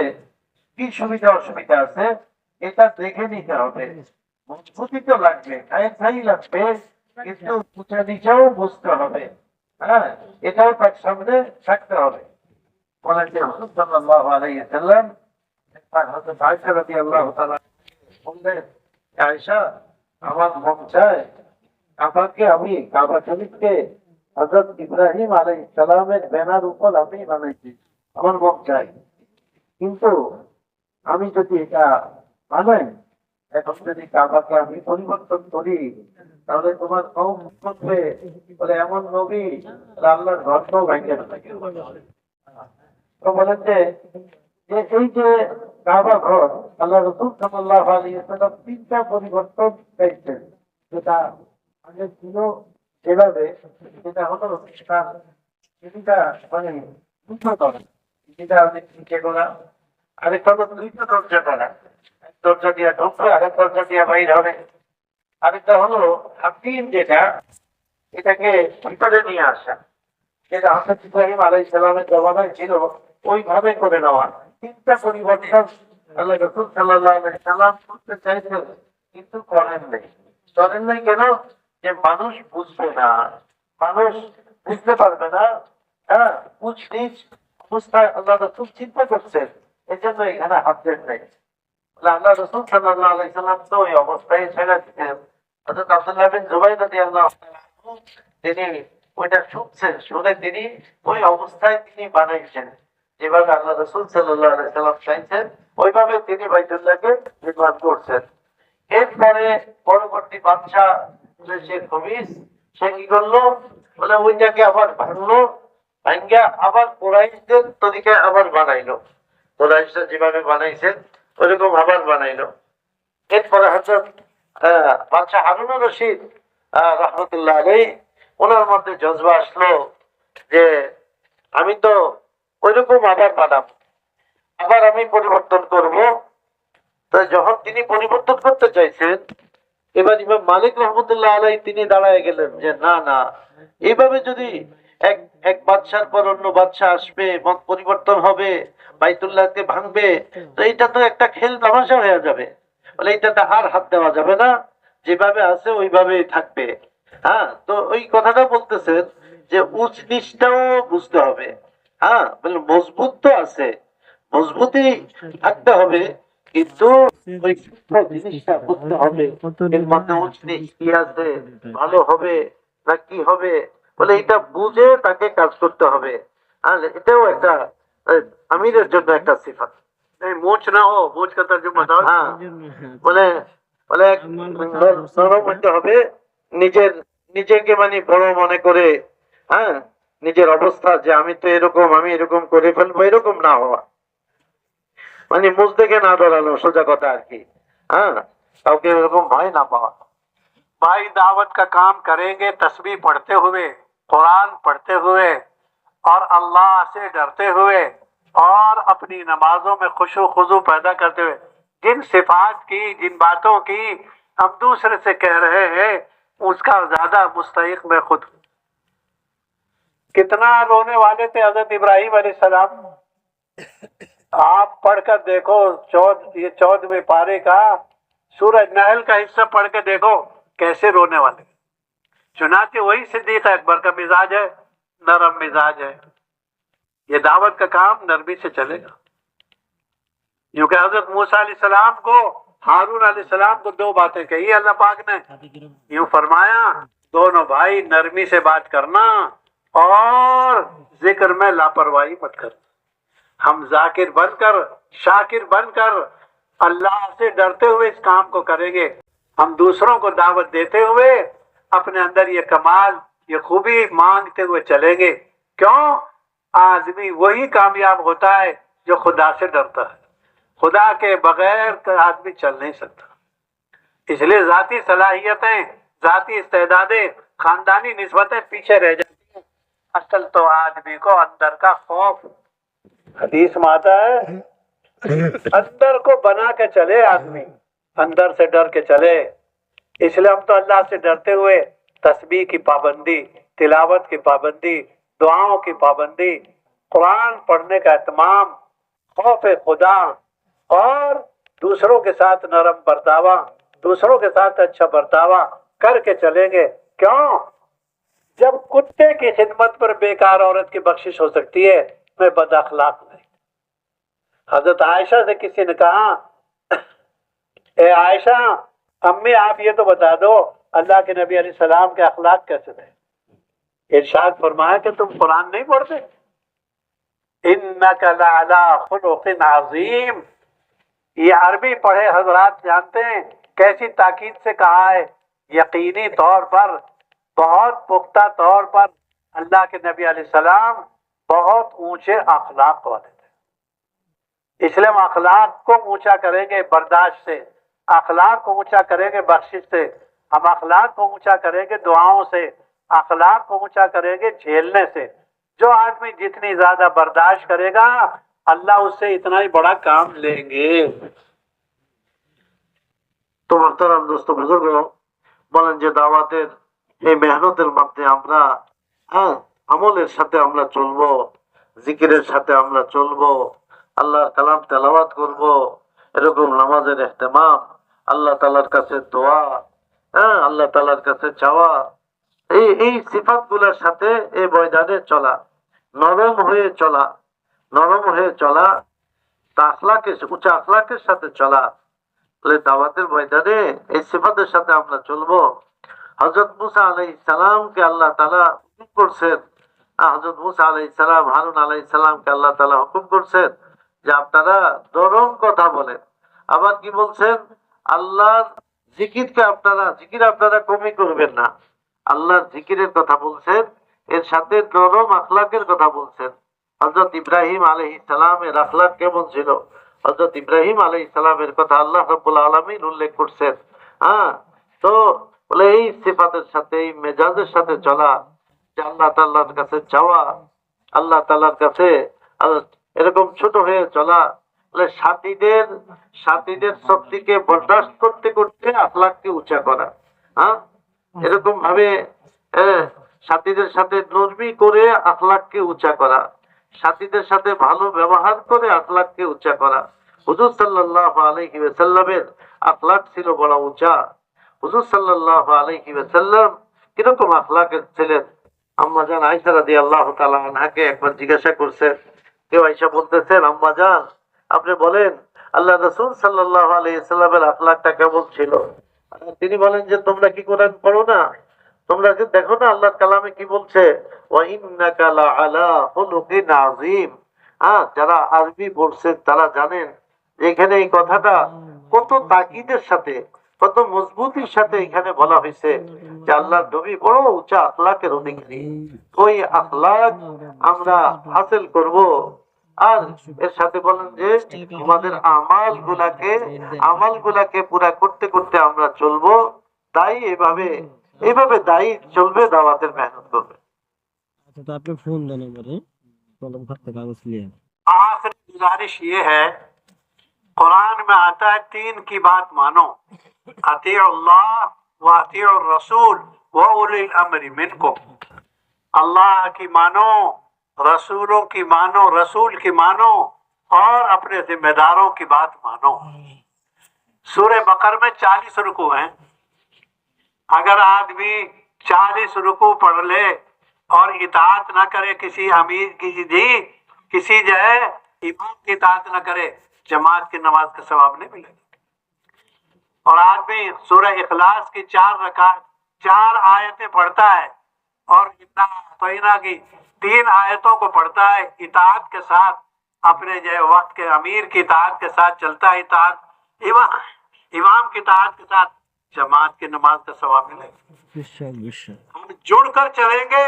কি সুবিধা অসুবিধা আছে এটা দেখে নিতে হবে। মজবুতি তো লাগবে, খাই লাগবে, কিন্তু উঁচা নিচেও বুঝতে হবে। হ্যাঁ, এটাও তার সামনে থাকতে হবে। বলেন যে হুজুর সাল্লাল্লাহু আলাইহি ওয়াসাল্লাম হযরত আয়েশা রাদিয়াল্লাহু তাআলা বললেন, আয়েশা, আমার মন চায় আমাকে আমি কাবা শরীফকে হযরত ইব্রাহিম আলাইহিস সালামের ব্যানার উপর আমি বানাইছি, আমার মন চাই, কিন্তু আমি যদি এটা বানাই, এখন যদি কাবাকে আমি পরিবর্তন করি তাহলে তোমার কওম করবে, বলে এমন নবী আল্লাহর ঘরটাও ভেঙে দেবে। তো বলেন যে এই যে কাবা ঘর, আল্লাহ রাসূল সাল্লাল্লাহু আলাইহি ওয়াসাল্লাম তিনটা পরিবর্তন পেয়েছেন, যেটা আগে ছিল যেভাবে, সেটা হলো সেটা মানে দুটো করা, যেটা অনেক নিচে করা, আরেকটা হলো দুইটা দরজা করা, এক দরজা দিয়ে ঢুকবে, আরেক দরজা দিয়ে বাইর হবে। আরেকটা হলো হাকিম, যেটা এটাকে ভিতরে নিয়ে আসা, যেটা হযরত ইব্রাহিম আলাইহিস সালামের জমানায় ছিল, ওইভাবে করে নেওয়া। তিনটা পরিবর্তন আল্লাহ রাসূল সাল্লাল্লাহু আলাইহি সাল্লাম করতে চাইছেন, কিন্তু করেন নাই কেন? যে মানুষ বুঝবে না, মানুষ বুঝতে পারবে না। হ্যাঁ, উচ্চ নিচ অবস্থায় আল্লাহ রাসূল চিন্তা করছেন, এই জন্য এখানে হাত দেন নাই। আল্লাহ রাসূল সাল্লাল্লাহু আলাইহি সাল্লাম তো ওই অবস্থায় ছেড়ে দিতেন। হযরত আব্দুল্লাহ বিন জুবাইর রাদিয়াল্লাহু তাআলা তিনি ওইটা শুনছেন, শুনে তিনি ওই অবস্থায় তিনি বানাইছেন, যেভাবে আল্লাহ রাসূল সাল্লাল্লাহু আলাইহি সাল্লাম চাইছেন ওইভাবে তিনি বাইতুল্লাহকে নির্মাণ করছেন। এরপরে পরবর্তী বাদশাহ শেখ খবিস, সে কি করলো, বলে ওইটাকে আবার ভাঙলো, ভাঙ্গা আবার কুরাইশদের তরিকায় আবার বানাইলো, কুরাইশরা যেভাবে বানাইছে ওইরকম আবার বানাইলো। এরপরে হযরত বাদশাহ হারুনুর রশিদ রাহমাতুল্লাহ আলাইহি, ওনার মধ্যে জজবা আসলো যে আমি তো ওইরকম আবার বানাবো, আবার আমি পরিবর্তন করব। তো যখন তিনি পরিবর্তন করতে চাইছেন, এবার ইমাম মালিক রহমতুল্লাহ আলাইহি তিনি দাঁড়ায় গেলেন যে না না, এইভাবে যদি এক বাদশার পর অন্য বাদশা আসবে, মত পরিবর্তন হবে, বাইতুল্লাহকে ভাঙবে, তো এটা তো একটা খেল তামাশা হয়ে যাবে। বলে এটাতে আর হাত দেওয়া যাবে না, যেভাবে আছে ওইভাবেই থাকবে। হ্যাঁ, তো ওই কথাটা বলতেছেন যে উচ্চ নিচটাও বুঝতে হবে। হ্যাঁ, বলে মজবুত তো আছে, মজবুতি থাকতে হবে, কিন্তু ওই সূক্ষ্ম জিনিসটা বুঝতে হবে, এর মধ্যে উচ্চ নিচ কি আছে, ভালো হবে না কি হবে, বলে এটা বুঝে তাকে কাজ করতে হবে। আর এটাও একটা আমিরের জন্য একটা সিফাত। नहीं मूछ ना हो, मूछ का तर्जुमा बताओ। হ্যাঁ, বলে বলে নরম হতে হবে, নিজের নিজেকে মানে বড় মনে করে, হ্যাঁ, নিজের অবস্থা যে আমি তো এরকম, আমি এরকম করে ফেলবো, এরকম না হওয়া, মানে মুখ দেখে না ডরানো, সোজা কথা আর কি। হ্যাঁ, কাউকে এরকম ভয় না পাওয়া। भाई दावत का काम करेंगे तस्बीह पढ़ते हुए, कुरान पढ़ते हुए और अल्लाह से डरते हुए और अपनी नमाजों में खुशू खुजू पैदा करते हुए, जिन सिफात की, जिन बातों की हम दूसरे से कह रहे हैं, उसका ज्यादा मुस्तहिक मैं खुद हूं। कितना रोने वाले थे हजरत इब्राहिम अलैहिस्सलाम, आप पढ़कर देखो। ये 14वें पारे का सूरज नहल का हिस्सा पढ़ के देखो कैसे रोने वाले। चुनाचे वही सिद्दीक अकबर का मिजाज है, नरम मिजाज है। ये दावत का काम नरमी से चलेगा। क्योंकि हजरत मूसा अलैहिस्सलाम को, हारून अलैहिस्सलाम को दो बातें कही अल्लाह पाक ने। यूं फरमाया, दोनों भाई नरमी से बात करना और जिक्र में लापरवाही मत करना। हम जाकिर बनकर, शाकिर बनकर, अल्लाह से डरते हुए इस काम को करेंगे। हम दूसरों को दावत देते हुए अपने अंदर ये कमाल, ये खूबी मांगते हुए चलेंगे। क्यों? आदमी वही कामयाब होता है जो खुदा से डरता है। खुदा के बगैर आदमी चल नहीं सकता। इसलिए जाती सलाहियतें, जाती इस्तेदादें, खानदानी निस्बतें पीछे रह जाती हैं। असल तो आदमी को अंदर का खौफ, हदीस में आता है, अंदर को बना के चले आदमी, अंदर से डर के चले। इसलिए हम तो अल्लाह से डरते हुए तस्बीह की पाबंदी, तिलावत की पाबंदी, दुआओं की पाबंदी, कुरान पढ़ने का एहतमाम, खौफ खुदा और दूसरों के साथ नरम बर्तावा, दूसरों के साथ अच्छा बर्तावा करके चलेंगे। क्यों? जब कुत्ते की खिदमत पर बेकार औरत की बख्शिश हो सकती है, मैं बद अखलाक नहीं। हजरत आयशा से किसी ने कहा, ए आयशा, अम्मी आप ये तो बता दो अल्लाह के नबी अलैहिस्सलाम के अखलाक कैसे थे? इरशाद फरमाया कि तुम कुरान नहीं पढ़ते। इन्नका लअला खुलुकिन अज़ीम। ये अरबी पढ़े हजरात जानते हैं कैसी ताकीद से कहा है। यकीनी तौर पर, बहुत पुख्ता तौर पर अल्लाह के नबी अलैहिस्सलाम बहुत ऊंचे अखलाक वाले थे। इसलिए हम अखलाक को ऊंचा करेंगे बर्दाश्त से, अखलाक को ऊंचा करेंगे बख्शिश से, हम अखलाक को ऊंचा करेंगे दुआओं से, अखलाक को ऊंचा करेंगे झेलने से। जो आदमी जितनी ज्यादा बर्दाश्त करेगा, अल्लाह उससे इतना ही बड़ा काम लेंगे। তো মোহতারাম দোস্ত বুজুর্গ, বলেন যে দাওয়াতের এই মেহনতের মধ্যে আমরা, হ্যাঁ, আমলের সাথে আমরা চলবো, জিকিরের সাথে আমরা চলবো, আল্লাহর কালাম তেলাওয়াত করব, এরকম নামাজের ইহতিমাম, আল্লাহ তাআলার কাছে দোয়া, হ্যাঁ, আল্লাহ তাআলার কাছে চাওয়া, এই সিফাত গুলার সাথে এই ময়দানে চলা, নরম হয়ে চলা, নরম হয়ে চলা, তা আখলাকের, উচ্চ আখলাকের সাথে চলা। দাওয়াতের ময়দানে এই সিফাতের সাথে আমরা চলবো। হযরত মুসা আলাইহিস সালামকে আল্লাহ তাআলা হুকুম করছেন, হযরত মুসা আলাইহিস সালাম, হারুন আলাইহিস সালামকে আল্লাহ তাআলা হুকুম করছেন যে আপনারা নরম কথা বলেন। আবার কি বলছেন? আল্লাহর জিকিরকে আপনারা, জিকির আপনারা কমই করবেন না। আল্লাহর জিকিরের কথা বলছেন, এর সাথে নরম আখলাকের কথা বলছেন। হযরত ইব্রাহিম আলাইহিস সালামের আখলাক কেমন ছিল? হযরত ইব্রাহিম আলাইহিস সালামের কথা আল্লাহ রাব্বুল আলামিন উল্লেখ করছেন। হ্যাঁ, তো বলে এই সিফাতের সাথে, এই মেজাজের সাথে চলা, যে আল্লাহ তাআলার কাছে চাওয়া, আল্লাহ তাআলার কাছে এরকম ছোট হয়ে চলা, বলে সাথীদের শক্তিকে বরদাস্ত করতে করতে আখলাককে উঁচা করা। হ্যাঁ, এরকম ভাবে সাথীদের সাথে নরমি করে আখলাককে উঁচা করা, সাথীদের সাথে ভালো ব্যবহার করে আখলাককে উঁচা করা। হুজুর সাল্লাল্লাহু আলাইহি ওয়াসাল্লামের আখলাক ছিল বড় উঁচা। হুজুর সাল্লাল্লাহু আলাইহি ওয়াসাল্লাম কিরকম আখলাকের ছিলেন? আম্মা জান আয়েশা রাদিয়াল্লাহু তাআলা আনহাকে একবার জিজ্ঞাসা করছেন, কেউ আয়েশা বলতেছেন, আম্মা জান আপনি বলেন আল্লাহ রাসূল সাল্লাল্লাহু আলাইহি সাল্লামের আখলাকটা কেমন ছিল। তিনি বলেন যে তোমরা কি কোরআন পড়ো না, তোমরা কি দেখো না আল্লাহর কালামে কি বলছে, ওয়া ইন্নাকা লাআলা খুলুকিন আযীম। যারা আরবি পড়ছেন তারা জানেন যে এখানে এই কথাটা কত তাকিদের সাথে, কত মজবুতির সাথে এখানে বলা হয়েছে যে আল্লাহর নবী বড় উঁচা আখলাকের অধিকারী। ওই আখলাক আমরা হাসিল করব। আর এর সাথে বলেন যে আমাদের আমালগুলাকে পুরা করতে করতে আমরা চলবো। তাই এইভাবে দায়ী চলবে, দাওয়াতের মেহনত করবে। अच्छा तो आपने फोन देना मेरे कलम खाता कागज लिए आखिरी गुजारिश ये है, कुरान में आता है तीन की बात मानो, अतीउल्लाह व अतीउर रसूल व उलिल अम्रि मिनकुम। अल्लाह की मानो, रसूलों की मानो, रसूल की मानो और अपने जिम्मेदारों की बात मानो। सूरह बकर में 40 रुकू हैं। अगर आदमी 40 रुकू पढ़ ले और इताअत न करे किसी अमीर की किसी जो है इमाम की इताअत न करे, जमात की नमाज का सवाब नहीं मिलेगा। और आदमी सूरह इखलास की 4 आयतें पढ़ता है और इन्ना की 3 आयतों को पढ़ता है इताअत के साथ, अपने जो है वक्त के अमीर की इताअत के साथ चलता है, इताअत इमाम की इताअत के साथ, जमात की नमाज का सवाब मिलेगा। हम जुड़कर चलेंगे,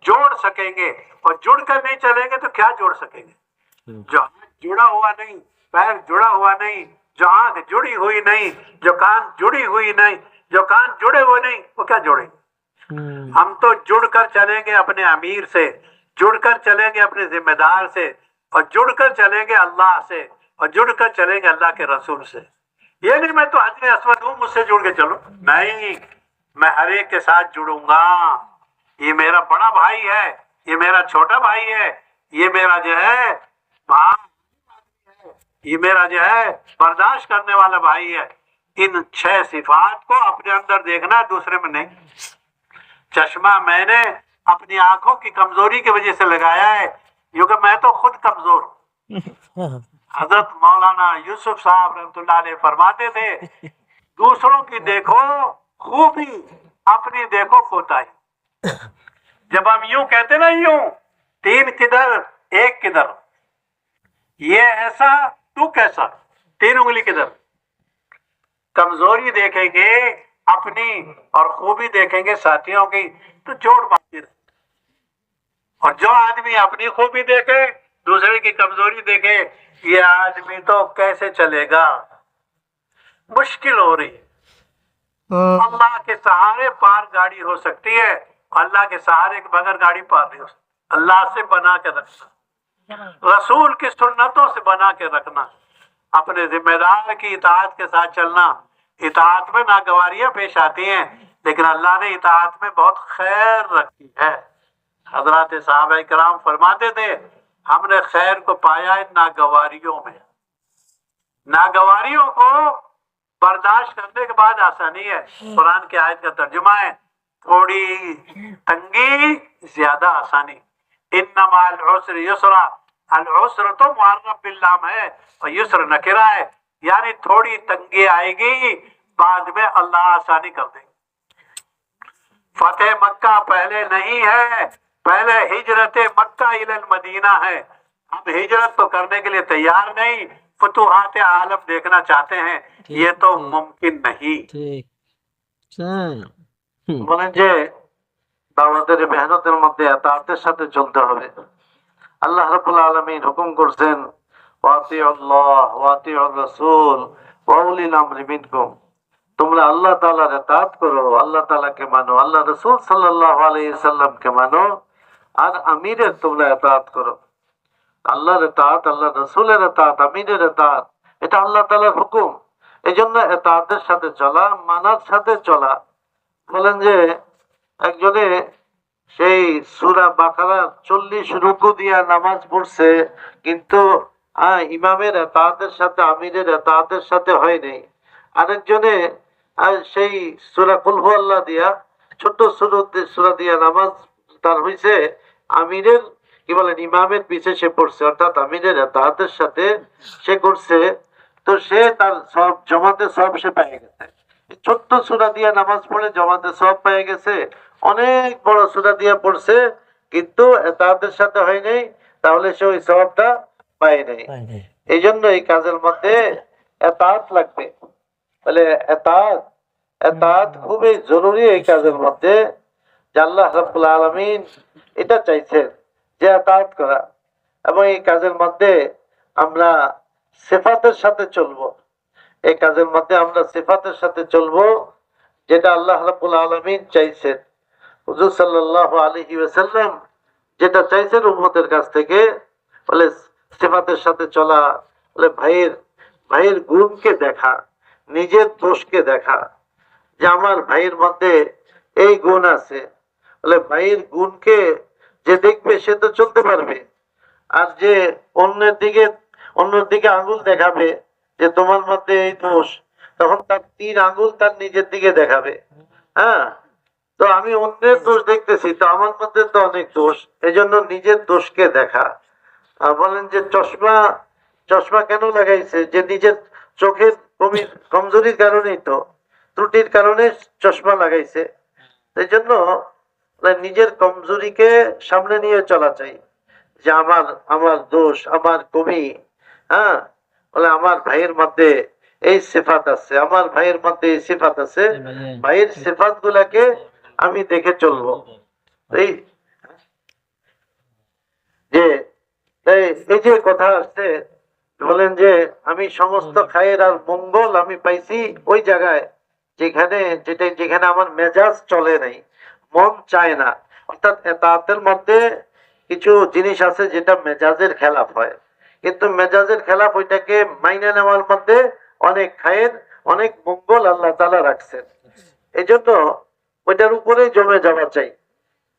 जोड़ सकेंगे, और जुड़कर नहीं चलेंगे तो क्या जोड़ सकेंगे। जो हाथ जुड़ा हुआ नहीं, पैर जुड़ा हुआ नहीं, जो आंख जुड़ी हुई नहीं, जो कान जुड़ी हुई नहीं, जो कान जुड़े हुए नहीं, वो क्या जोड़ेंगे। हम तो जुड़कर चलेंगे अपने अमीर से, जुड़कर चलेंगे अपने जिम्मेदार से, और जुड़कर चलेंगे अल्लाह से, और जुड़कर चलेंगे अल्लाह के रसूल से। ये नहीं मैं तो हजर असवद हूँ मुझसे जुड़ के चलो, नहीं, मैं हर एक के साथ जुड़ूंगा। ये मेरा बड़ा भाई है, ये मेरा छोटा भाई है, ये मेरा जो है ये मेरा जो है बर्दाश्त करने वाला भाई है। इन 6 सिफात को अपने अंदर देखना, दूसरे में नहीं। चश्मा मैंने अपनी आंखों की कमजोरी की वजह से लगाया है, क्योंकि मैं तो खुद कमजोर हूँ। हजरत मौलाना यूसुफ साहब रहमतुल्लाह अलैह फरमाते थे, दूसरों की देखो खूबी, अपनी देखो कोताही। जब हम यूं कहते ना, यूं 3 किधर 1 किधर, ये ऐसा तू कैसा, 3 उंगली किधर। कमजोरी देखेंगे अपनी और खूबी देखेंगे साथियों की, तो जोड़ बांधती रहे। और जो आदमी अपनी खूबी देखे, दूसरे की कमजोरी देखे, ये आदमी तो कैसे चलेगा, मुश्किल हो रही है। अल्लाह के सहारे पार गाड़ी हो सकती है, अल्लाह के सहारे के बगैर गाड़ी पार नहीं हो सकती। अल्लाह से बना के रखना, रसूल की सुन्नतों से बना के रखना, अपने जिम्मेदार की इताअत के साथ चलना। इताअत में नागवारियां पेश आती हैं, लेकिन अल्लाह ने इताअत में बहुत खैर रखी है। हजरत साहबा इकराम फरमाते थे, हमने खैर को पाया है नागवारियों में। नागवारियों को बर्दाश्त करने के बाद आसानी है। कुरान की आयत का तर्जुमा है, थोड़ी तंगी ज्यादा आसानी। इन्नमा अल उस्र युस्रा, अल उस्र तो मुअर्रफ बिल लाम है और युस्र नकिरा है, यानी थोड़ी तंगी आएगी, बाद में अल्लाह आसानी कर देंगे। फतेह मक्का पहले नहीं है, पहले हिजरत मक्का इलल मदीना है। हम हिजरत तो करने के लिए तैयार नहीं, फतुहात आलम देखना चाहते हैं, ये तो मुमकिन नहीं। বলেন যে দাওয়াতের মেহনতের মধ্যে ইতাআতের সাথে চলতে হবে। আল্লাহ রাব্বুল আলামিন হুকুম করছেন, ওয়াতিউল্লাহ ওয়াতিউর রাসূল ওয়া উলিল আমরি মিনকুম। তোমরা আল্লাহ তাআলার ইতাআত করো, আল্লাহ তাআলাকে মানো, আল্লাহ রাসূল সাল্লাল্লাহু আলাইহি সাল্লামকে মানো, আর আমিরের তোমরা ইতাআত করো। আল্লাহর ইতাআত, আল্লাহ রাসূলের ইতাআত, আমিরের ইতাআত, এটা আল্লাহ তাআলার হুকুম। এজন্য ইতাআতের সাথে চলা, মানার সাথে চলা। বলেন যে একজনে সেই সূরা বাকারা 40 রুকু দিয়া নামাজ পড়ছে, কিন্তু ইমামের ইতাআতের সাথে, আমিরের ইতাআতের সাথে হয় নাই। আরেকজনে সেই সূরা কুল হুয়াল্লাহ দিয়া, ছোট সূরা দিয়া নামাজ তার হইছে, আমিরের কি বলেন ইমামের পিছে সে পড়ছে, অর্থাৎ আমিরের ইতাআতের সাথে সে করছে। তো সে তার সব জমাতে সব সে পেয়ে গেছে। ছোট্ট সূরা দিয়ে নামাজ পড়ে জমাতে সব পেয়ে গেছে, অনেক বড় সূরা দিয়ে পড়ছে কিন্তু তাদের সাথে হয় নাই, তাহলে সে ওই সওয়াবটা পায় নাই। এই জন্য এই কাজের মধ্যে এতাত লাগবে। বলে এতাত, এতাত খুবই জরুরি এই কাজের মধ্যে। যে আল্লাহ রাব্বুল আলামিন এটা চাইছেন যে এতাত করা, এবং এই কাজের মধ্যে আমরা সিফাতের সাথে চলবো। এই কাজের মধ্যে আমরা সিফাতের সাথে চলবো যেটা আল্লাহ রাব্বুল আলামিন চাইছেন। হুজুর সাল্লাল্লাহু আলাইহি ওয়াসাল্লাম যেটা চাইছেন উম্মতের কাছ থেকে, বলে সিফাতের সাথে চলা, বলে ভাইয়ের গুণকে দেখা, নিজের দোষকে দেখা, যে আমার ভাইয়ের মধ্যে এই গুণ আছে। বলে ভাইয়ের গুণকে যে দেখবে সে তো চলতে পারবে, আর যে অন্যের দিকে আঙ্গুল দেখাবে যে তোমার মধ্যে এই দোষ, তখন তার 3 আঙ্গুল তার নিজের দিকে দেখাবে। হ্যাঁ, তো আমি অন্যের দোষ দেখতেছি, তো আমার মধ্যে তো অনেক দোষ, এজন্য নিজের দোষকে দেখা। আর বলেন যে চশমা কেন লাগাইছে? যে নিজের চোখের কমজোরির কারণেই তো, ত্রুটির কারণে চশমা লাগাইছে। এই জন্য নিজের কমজোরিকে সামনে নিয়ে চলা চাই, যে আমার দোষ, আমার কমি। হ্যাঁ, বলে আমার ভাইয়ের মধ্যে এই সিফাত আছে, আমার ভাইয়ের মধ্যে এই সিফাত আছে, ভাইয়ের সিফাত গুলাকে আমি দেখে চলবো। এই যে এই যে কথা আসছে, বলেন যে আমি সমস্ত খায়ের আর মঙ্গল আমি পাইছি ওই জায়গায় যেখানে আমার মেজাজ চলে নাই, মন চায় না। অর্থাৎ এতাতের মধ্যে কিছু জিনিস আছে যেটা মেজাজের খেলাফ হয়, কিন্তু মেজাজের খেলাফ ওইটাকে মাইনে নেওয়ার মধ্যে অনেক খায়ের, অনেক মঙ্গল আল্লাহ তাআলা রাখছেন। এই জন্য ওইটার উপরে জমে যাওয়া চাই,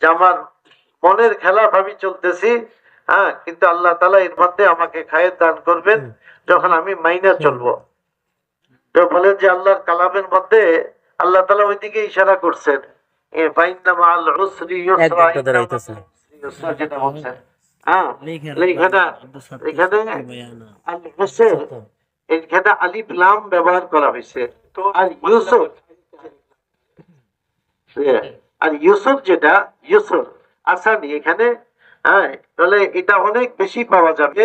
যে আমার মনের খেলাফ আমি চলতেছি। হ্যাঁ, কিন্তু আল্লাহ তাআলা এর মধ্যে আমাকে খায়ের দান করবেন যখন আমি মাইনে চলবো। তো বলেন যে আল্লাহর কালামের মধ্যে আল্লাহ তাআলা ওইদিকে ইশারা করছেন, ফাইন্না মাআল উসরি ইউসরা, যেটা বলছেন। হ্যাঁ, এখানে আল উসর, এখানে আলিফ লাম ব্যবহার করা হয়েছে। তো আর ইউসুফ যেটা ইউসুফ আসানি এখানে, হ্যাঁ, তাহলে এটা অনেক বেশি পাওয়া যাবে।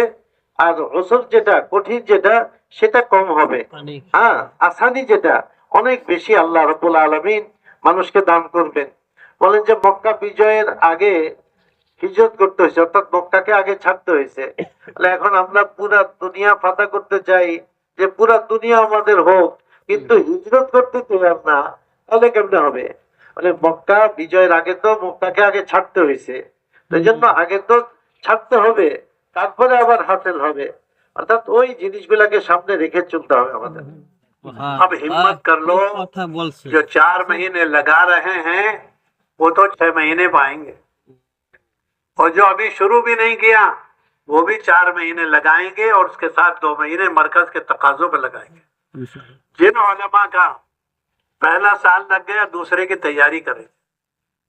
আর উসর যেটা কঠিন, যেটা সেটা কম হবে। হ্যাঁ, আসানি যেটা অনেক বেশি আল্লাহ রাব্বুল আলামিন মানুষকে দান করবেন। বলেন যে মক্কা বিজয়ের আগে হিজরত করতে হয়েছে, অর্থাৎ মক্কাকে আগে ছাড়তে হয়েছে। এখন আমরা পুরা দুনিয়া ফাতা করতে চাই, যে পুরা দুনিয়া আমাদের হোক, কিন্তু হিজরত করতে তৈরি না, তাহলে কেমনে হবে? মানে মক্কা বিজয়ের আগে তো মক্কাকে আগে ছাড়তে হয়েছে, এই জন্য আগে তো ছাড়তে হবে, তারপরে আবার হাসিল হবে। অর্থাৎ ওই জিনিসগুলাকে সামনে রেখে চলতে হবে আমাদের। अब हिम्मत कर लो, जो 4 महीने लगा रहे हैं वो तो 6 महीने पाएंगे, और जो अभी शुरू भी नहीं किया वो भी 4 महीने लगाएंगे, और उसके साथ 2 महीने मरकज के तकाजों पर लगाएंगे। जिन उलमा का पहला साल लग गया, दूसरे की तैयारी करेंगे,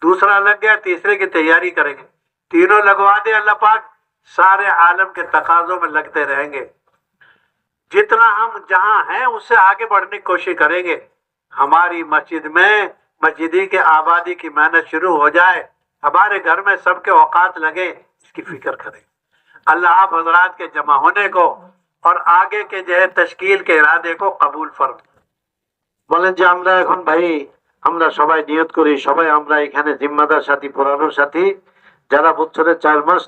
दूसरा लग गया, तीसरे की तैयारी करेंगे, तीनों लगवा दे अल्लाह पाक, सारे आलम के तकाजों में लगते रहेंगे। जितना हम जहां हैं उससे आगे बढ़ने की कोशिश करेंगे। हमारी मस्जिद में मस्जिदी के आबादी की मेहनत शुरू हो जाए, हमारे घर में सबके औकात लगे, इसकी फिक्र करें। अल्लाह आप हजरात के जमा होने को और आगे के जो है तश्कील के इरादे को कबूल फरमाए। বলেন যে আমরা এখন ভাই, আমরা সবাই নিয়ত করি, সবাই আমরা এখানে জিম্মাদার সাথী, পুরানো সাথী, যারা বছরে 4 মাস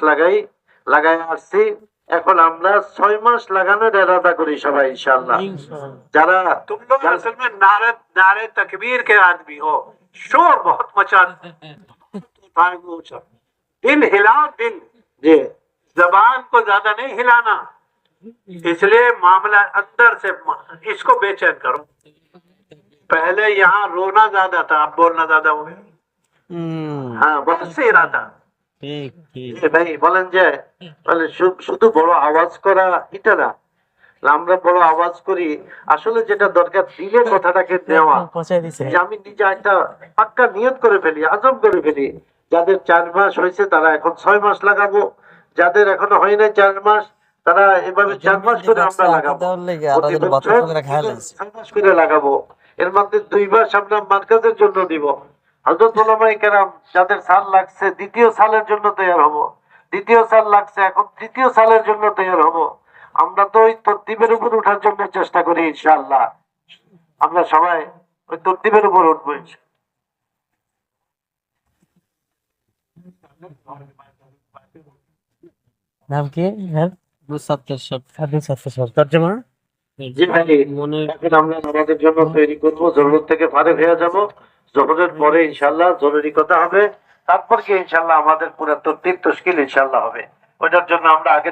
লাগাই আসছি, এখন আমরা 6 মাস লাগানোর ইরাদা করি সবাই ইনশাআল্লাহ। যারা तुम लोग असल में नारे तकबीर के आदमी हो, शोर बहुत मचाते, दिल हिलाओ, दिल, যে जबान को ज्यादा नहीं हिलाना, इसलिए मामला अंदर से इसको बेचैन करो। पहले यहाँ रोना ज्यादा था, अब बोलना ज्यादा हो गया। হ্যাঁ, बहुत से इरादा ভাই বলেন যে মানে শুধু বড় আওয়াজ করা এটা না, আমরা বড় আওয়াজ করি, আসলে যেটা দরকার দিলে কথাটাকে দেওয়া। যে আমি নিজে একটা পাক্কা নিয়ত করে ফেলি, আজম করে ফেলি, যাদের 4 মাস হয়েছে তারা এখন 6 মাস লাগাবো, যাদের এখনো হয় না 4 মাস তারা এভাবে 4 মাস করে আমরা লাগাবো, প্রতি বছর 6 মাস করে লাগাবো। এর মধ্যে 2 মাস আমরা মার্কাজের জন্য দিব। হযরত উলামায়ে কেরাম যাদের সাল লাগছে দ্বিতীয় সালের জন্য তৈরি হব, দ্বিতীয় সাল লাগছে এখন তৃতীয় সালের জন্য তৈরি হব। আমরা তো ওই তরতিবের উপর ওঠার জন্য চেষ্টা করি ইনশাআল্লাহ। আমরা সবাই ওই তরতিবের উপর উঠবো ইনশাআল্লাহ। নাম কি? হ্যাঁ, মুসাত্তার সাহেব। মুসাত্তার সাহেব তর্জমা। জি ভাই, মনে এখন আমরা নামাজের জন্য তৈরি করবো, জরুরত থেকে ফারেক হয়ে যাব। জোহরের পরে ইনশাআল্লাহ জরুরি কথা হবে, তারপর কি ইনশাআল্লাহ আমাদের পুরো তরতিব তশকিল ইনশাআল্লাহ হবে। ওইটার জন্য আমরা আগে